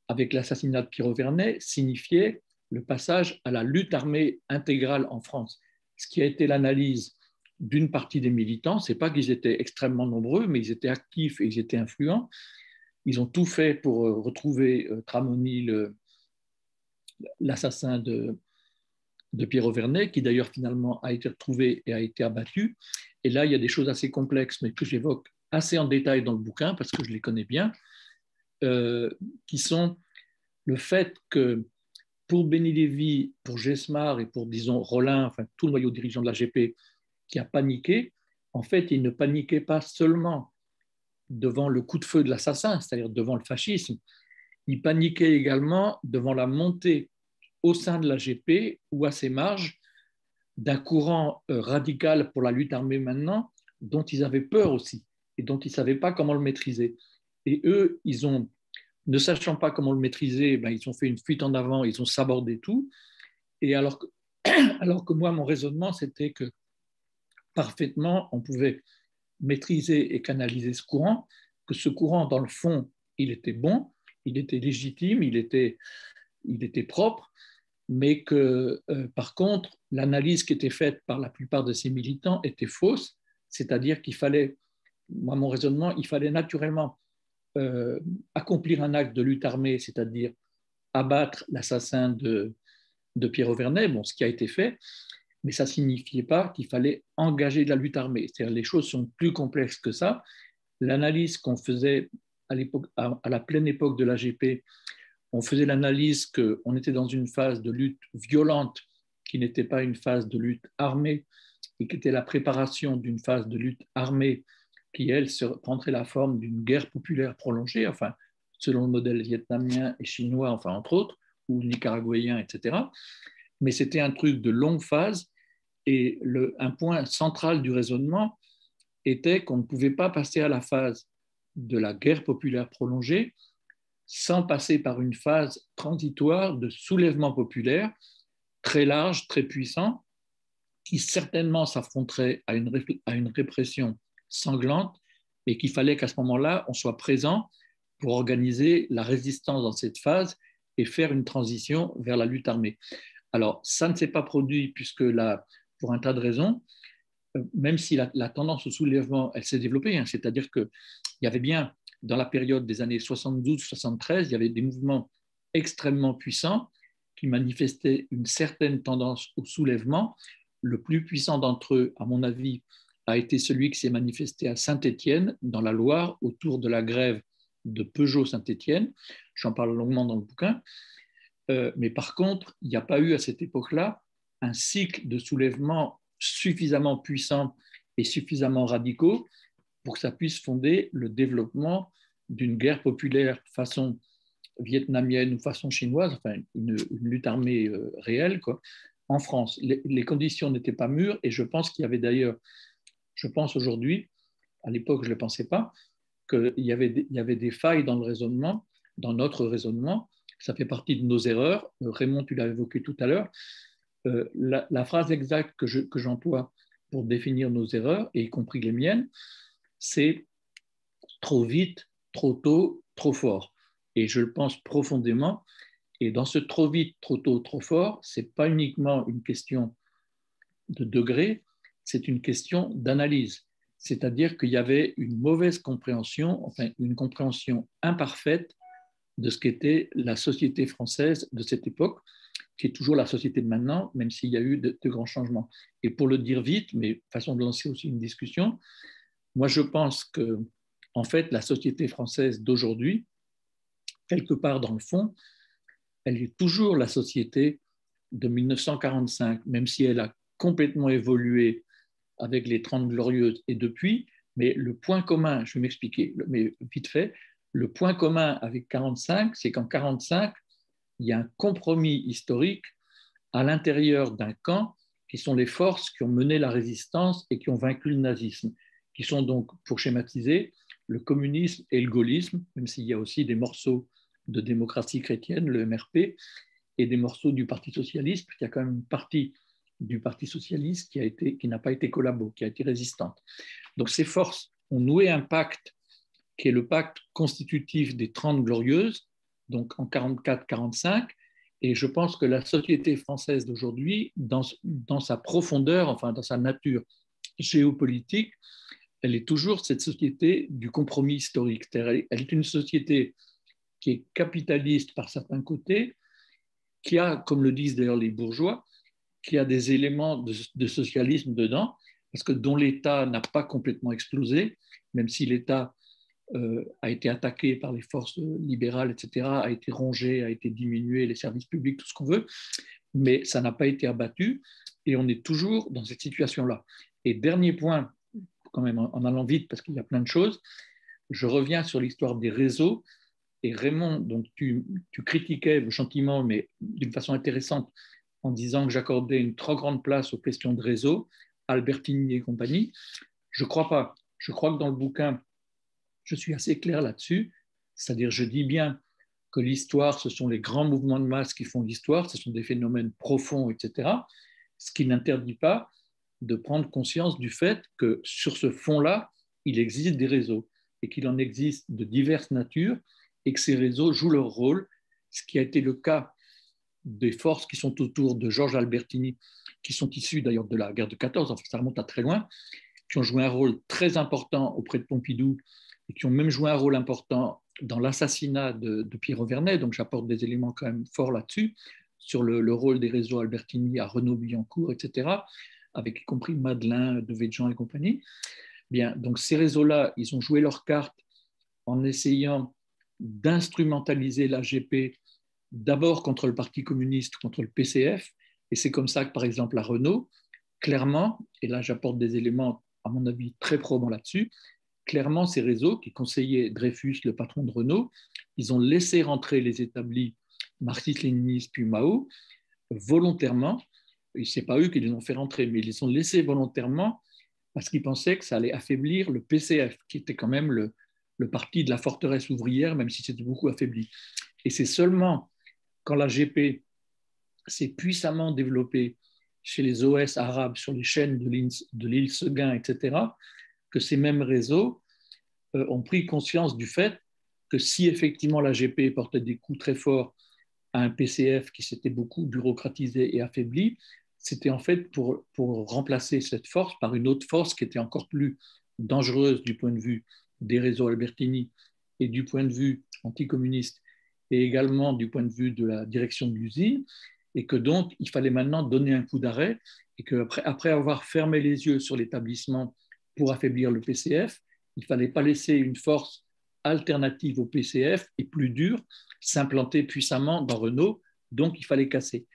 avec l'assassinat de Pierre Auvernais signifiait le passage à la lutte armée intégrale en France. Ce qui a été l'analyse d'une partie des militants, ce n'est pas qu'ils étaient extrêmement nombreux, mais ils étaient actifs et ils étaient influents. Ils ont tout fait pour retrouver Tramoni, l'assassin de Pierre Auvernais, qui d'ailleurs finalement a été retrouvé et a été abattu. Et là, il y a des choses assez complexes, mais que j'évoque assez en détail dans le bouquin, parce que je les connais bien, qui sont le fait que pour Béni Lévy, pour Gesmar et pour, disons, Rollin, enfin tout le noyau dirigeant de l'AGP qui a paniqué, en fait, il ne paniquait pas seulement devant le coup de feu de l'assassin, c'est-à-dire devant le fascisme, il paniquait également devant la montée au sein de l'AGP ou à ses marges d'un courant radical pour la lutte armée maintenant, dont ils avaient peur aussi et dont ils ne savaient pas comment le maîtriser. Et eux, ne sachant pas comment le maîtriser, ben, ils ont fait une fuite en avant, ils ont sabordé tout. Et alors que moi, mon raisonnement, c'était que parfaitement, on pouvait maîtriser et canaliser ce courant, que ce courant, dans le fond, il était bon, il était légitime, il était propre, mais que, par contre, l'analyse qui était faite par la plupart de ces militants était fausse, c'est-à-dire qu'il fallait, moi, mon raisonnement, il fallait naturellement accomplir un acte de lutte armée, c'est-à-dire abattre l'assassin de Pierre Auvernais, bon, ce qui a été fait, mais ça ne signifiait pas qu'il fallait engager de la lutte armée. C'est-à-dire les choses sont plus complexes que ça. L'analyse qu'on faisait à la pleine époque de l'AGP, on faisait l'analyse qu'on était dans une phase de lutte violente qui n'était pas une phase de lutte armée et qui était la préparation d'une phase de lutte armée qui, elle, prendrait la forme d'une guerre populaire prolongée, enfin, selon le modèle vietnamien et chinois, enfin, entre autres, ou nicaraguayen, etc. Mais c'était un truc de longue phase et un point central du raisonnement était qu'on ne pouvait pas passer à la phase de la guerre populaire prolongée sans passer par une phase transitoire de soulèvement populaire très large, très puissant, qui certainement s'affronterait à une répression sanglante, mais qu'il fallait qu'à ce moment-là, on soit présent pour organiser la résistance dans cette phase et faire une transition vers la lutte armée. Alors, ça ne s'est pas produit puisque là, pour un tas de raisons, même si la tendance au soulèvement, elle s'est développée, hein, c'est-à-dire qu'il y avait bien, dans la période des années 72-73, il y avait des mouvements extrêmement puissants qui manifestaient une certaine tendance au soulèvement. Le plus puissant d'entre eux, à mon avis, a été celui qui s'est manifesté à Saint-Étienne, dans la Loire, autour de la grève de Peugeot-Saint-Étienne. J'en parle longuement dans le bouquin. Mais par contre, il n'y a pas eu à cette époque-là un cycle de soulèvement suffisamment puissant et suffisamment radicaux pour que ça puisse fonder le développement d'une guerre populaire façon vietnamienne ou façon chinoise, enfin une lutte armée réelle, quoi, en France. Les conditions n'étaient pas mûres et je pense qu'il y avait d'ailleurs, je pense aujourd'hui, à l'époque je ne le pensais pas, qu'il y avait des failles dans le raisonnement, dans notre raisonnement. Ça fait partie de nos erreurs. Raymond, tu l'as évoqué tout à l'heure. La phrase exacte que j'emploie pour définir nos erreurs, et y compris les miennes, c'est trop vite, trop tôt, trop fort. Et je le pense profondément. Et dans ce trop vite, trop tôt, trop fort, ce n'est pas uniquement une question de degré, c'est une question d'analyse. C'est-à-dire qu'il y avait une mauvaise compréhension, enfin une compréhension imparfaite de ce qu'était la société française de cette époque, qui est toujours la société de maintenant, même s'il y a eu de grands changements. Et pour le dire vite, mais façon de lancer aussi une discussion, moi je pense que, en fait, la société française d'aujourd'hui, quelque part dans le fond, elle est toujours la société de 1945, même si elle a complètement évolué avec les 30 Glorieuses et depuis, mais le point commun, je vais m'expliquer, mais vite fait, le point commun avec 45, c'est qu'en 45, il y a un compromis historique à l'intérieur d'un camp qui sont les forces qui ont mené la résistance et qui ont vaincu le nazisme, qui sont donc, pour schématiser, le communisme et le gaullisme, même s'il y a aussi des morceaux de démocratie chrétienne, le MRP, et des morceaux du Parti socialiste, parce qu'il y a quand même une partie du Parti socialiste qui n'a pas été collabo, qui a été résistante. Donc ces forces ont noué un pacte qui est le pacte constitutif des 30 Glorieuses, donc en 44-45, et je pense que la société française d'aujourd'hui, dans sa profondeur, enfin dans sa nature géopolitique, elle est toujours cette société du compromis historique. Elle est une société qui est capitaliste par certains côtés, qui a, comme le disent d'ailleurs les bourgeois, qui a des éléments de socialisme dedans, parce que dont l'État n'a pas complètement explosé, même si l'État a été attaqué par les forces libérales, etc., a été rongé, a été diminué, les services publics, tout ce qu'on veut, mais ça n'a pas été abattu et on est toujours dans cette situation-là. Et dernier point, quand même en allant vite parce qu'il y a plein de choses, je reviens sur l'histoire des réseaux. Et Raymond, donc tu critiquais gentiment, mais d'une façon intéressante, en disant que j'accordais une trop grande place aux questions de réseau, Albertini et compagnie. Je ne crois pas. Je crois que dans le bouquin, je suis assez clair là-dessus. C'est-à-dire, je dis bien que l'histoire, ce sont les grands mouvements de masse qui font l'histoire, ce sont des phénomènes profonds, etc. Ce qui n'interdit pas de prendre conscience du fait que sur ce fond-là, il existe des réseaux et qu'il en existe de diverses natures et que ces réseaux jouent leur rôle, ce qui a été le cas des forces qui sont autour de Georges Albertini, qui sont issues d'ailleurs de la guerre de 14, enfin ça remonte à très loin, qui ont joué un rôle très important auprès de Pompidou et qui ont même joué un rôle important dans l'assassinat de Pierre Vernet, donc j'apporte des éléments quand même forts là-dessus, sur le rôle des réseaux Albertini à Renaud-Billancourt, etc., avec y compris Madeleine, Devedjian et compagnie. Bien, donc ces réseaux-là, ils ont joué leur carte en essayant d'instrumentaliser l'AGP d'abord contre le Parti communiste, contre le PCF, et c'est comme ça que, par exemple, à Renault, clairement, et là j'apporte des éléments, à mon avis, très probants là-dessus, clairement, ces réseaux qui conseillaient Dreyfus, le patron de Renault, ils ont laissé rentrer les établis marxistes-léninistes puis Mao volontairement. Ce n'est pas eux qui les ont fait rentrer, mais ils les ont laissés volontairement parce qu'ils pensaient que ça allait affaiblir le PCF, qui était quand même le parti de la forteresse ouvrière, même si c'était beaucoup affaibli. Et c'est seulement quand la GP s'est puissamment développée chez les OS arabes, sur les chaînes de l'île Seguin, etc., que ces mêmes réseaux ont pris conscience du fait que si effectivement la GP portait des coups très forts à un PCF qui s'était beaucoup bureaucratisé et affaibli, c'était en fait pour remplacer cette force par une autre force qui était encore plus dangereuse du point de vue des réseaux Albertini et du point de vue anticommuniste et également du point de vue de la direction de l'usine, et que donc il fallait maintenant donner un coup d'arrêt et qu'après avoir fermé les yeux sur l'établissement pour affaiblir le PCF, il ne fallait pas laisser une force alternative au PCF et plus dure s'implanter puissamment dans Renault, donc il fallait casser.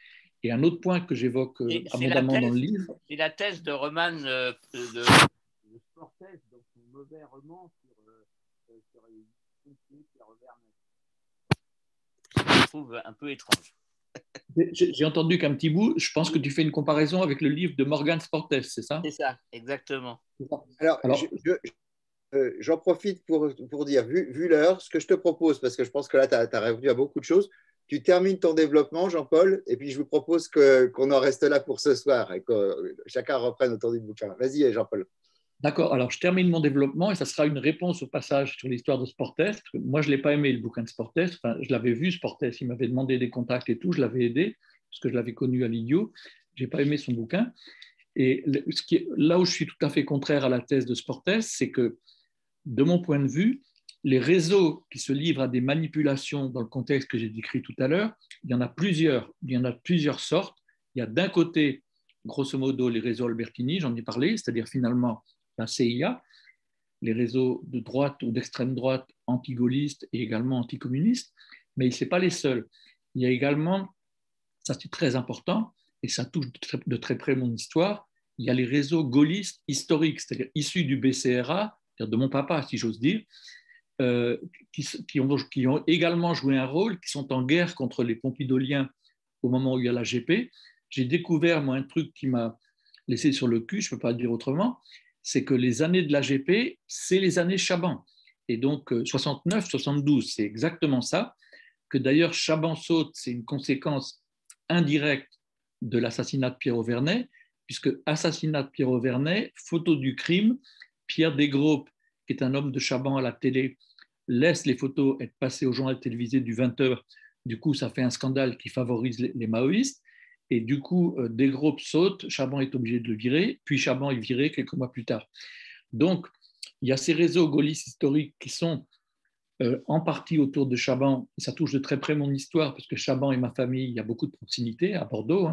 Et un autre point que j'évoque abondamment dans le livre. C'est la thèse de Roman de Sportes, donc son mauvais roman sur les pompiers Pierre Vernet. Je trouve un peu étrange. J'ai entendu qu'un petit bout, je pense que tu fais une comparaison avec le livre de Morgan Sportes, c'est ça? C'est ça, exactement. Alors j'en profite pour dire, vu l'heure, ce que je te propose, parce que je pense que là, tu as répondu à beaucoup de choses, tu termines ton développement, Jean-Paul, et puis je vous propose qu'on en reste là pour ce soir et que chacun reprenne autour du bouquin. Vas-y, Jean-Paul. D'accord, alors je termine mon développement et ça sera une réponse au passage sur l'histoire de Sportes. Moi, je ne l'ai pas aimé, le bouquin de Sportes. Enfin, je l'avais vu, Sportes, il m'avait demandé des contacts et tout, je l'avais aidé, parce que je l'avais connu à l'IDIO. Je n'ai pas aimé son bouquin. Et là où je suis tout à fait contraire à la thèse de Sportes, c'est que, de mon point de vue, les réseaux qui se livrent à des manipulations dans le contexte que j'ai décrit tout à l'heure, il y en a plusieurs. Il y en a plusieurs sortes. Il y a d'un côté, grosso modo, les réseaux Albertini, j'en ai parlé, c'est-à-dire finalement la CIA, les réseaux de droite ou d'extrême droite anti-gaullistes et également anticommunistes, mais ce n'est pas les seuls. Il y a également, ça c'est très important, et ça touche de très près mon histoire, il y a les réseaux gaullistes historiques, c'est-à-dire issus du BCRA, c'est-à-dire de mon papa, si j'ose dire, qui ont également joué un rôle, qui sont en guerre contre les pompidoliens au moment où il y a la GP. J'ai découvert, moi, un truc qui m'a laissé sur le cul, je ne peux pas le dire autrement, c'est que les années de l'AGP, c'est les années Chaban. Et donc, 69, 72, c'est exactement ça, que d'ailleurs, Chaban saute, c'est une conséquence indirecte de l'assassinat de Pierre Vernet, puisque assassinat de Pierre Vernet, photo du crime, Pierre Desgroupes, qui est un homme de Chaban à la télé, laisse les photos être passées au journal télévisé du 20h. Du coup, ça fait un scandale qui favorise les maoïstes. Et du coup, Desgroupes saute, Chaban est obligé de le virer, puis Chaban est viré quelques mois plus tard. Donc, il y a ces réseaux gaullistes historiques qui sont en partie autour de Chaban, et ça touche de très près mon histoire, parce que Chaban et ma famille, il y a beaucoup de proximité à Bordeaux.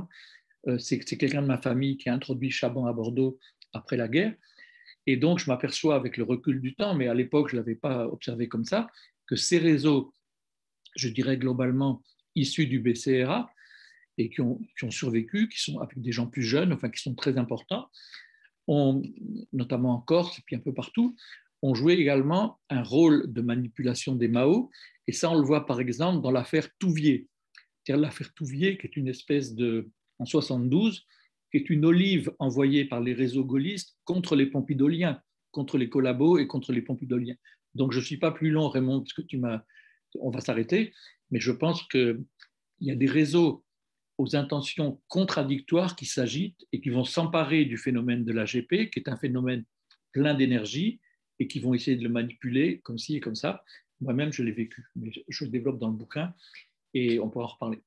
C'est quelqu'un de ma famille qui a introduit Chaban à Bordeaux après la guerre. Et donc, je m'aperçois avec le recul du temps, mais à l'époque, je ne l'avais pas observé comme ça, que ces réseaux, je dirais globalement issus du BCRA, et qui ont survécu, qui sont avec des gens plus jeunes, enfin qui sont très importants, notamment en Corse et puis un peu partout, ont joué également un rôle de manipulation des Mao. Et ça, on le voit par exemple dans l'affaire Touvier. C'est-à-dire l'affaire Touvier, qui est une espèce de, en 72, qui est une olive envoyée par les réseaux gaullistes contre les pompidoliens, contre les collabos et contre les pompidoliens. Donc je ne suis pas plus long, Raymond, parce que on va s'arrêter, mais je pense qu'il y a des réseaux aux intentions contradictoires qui s'agitent et qui vont s'emparer du phénomène de l'AGP, qui est un phénomène plein d'énergie, et qui vont essayer de le manipuler comme ci et comme ça. Moi-même, je l'ai vécu, mais je le développe dans le bouquin et on pourra en reparler.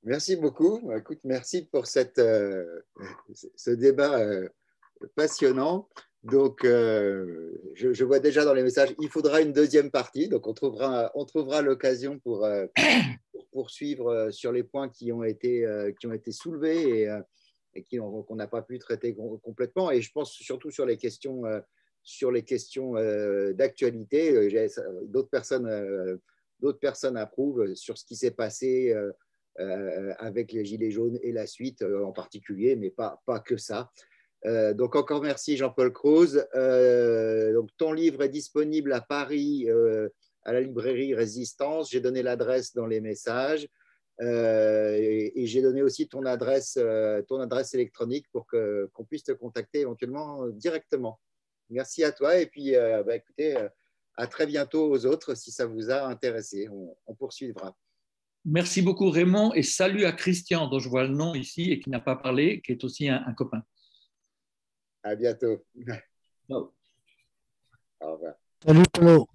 Merci beaucoup. Écoute, merci pour ce débat passionnant. Donc, je vois déjà dans les messages, il faudra une deuxième partie. Donc, on trouvera l'occasion pour poursuivre sur les points qui ont été soulevés et qu'on n'a pas pu traiter complètement. Et je pense surtout sur les questions d'actualité. D'autres personnes approuvent sur ce qui s'est passé avec les Gilets jaunes et la suite en particulier, mais pas que ça. Donc encore merci Jean-Paul Croze. Donc ton livre est disponible à Paris à la librairie Résistance. J'ai donné l'adresse dans les messages et j'ai donné aussi ton adresse électronique pour qu'on puisse te contacter éventuellement directement. Merci à toi et puis écoutez, à très bientôt aux autres si ça vous a intéressé. On poursuivra. Merci beaucoup Raymond et salut à Christian dont je vois le nom ici et qui n'a pas parlé, qui est aussi un copain. À bientôt. Ciao. Au revoir. Salut Polo.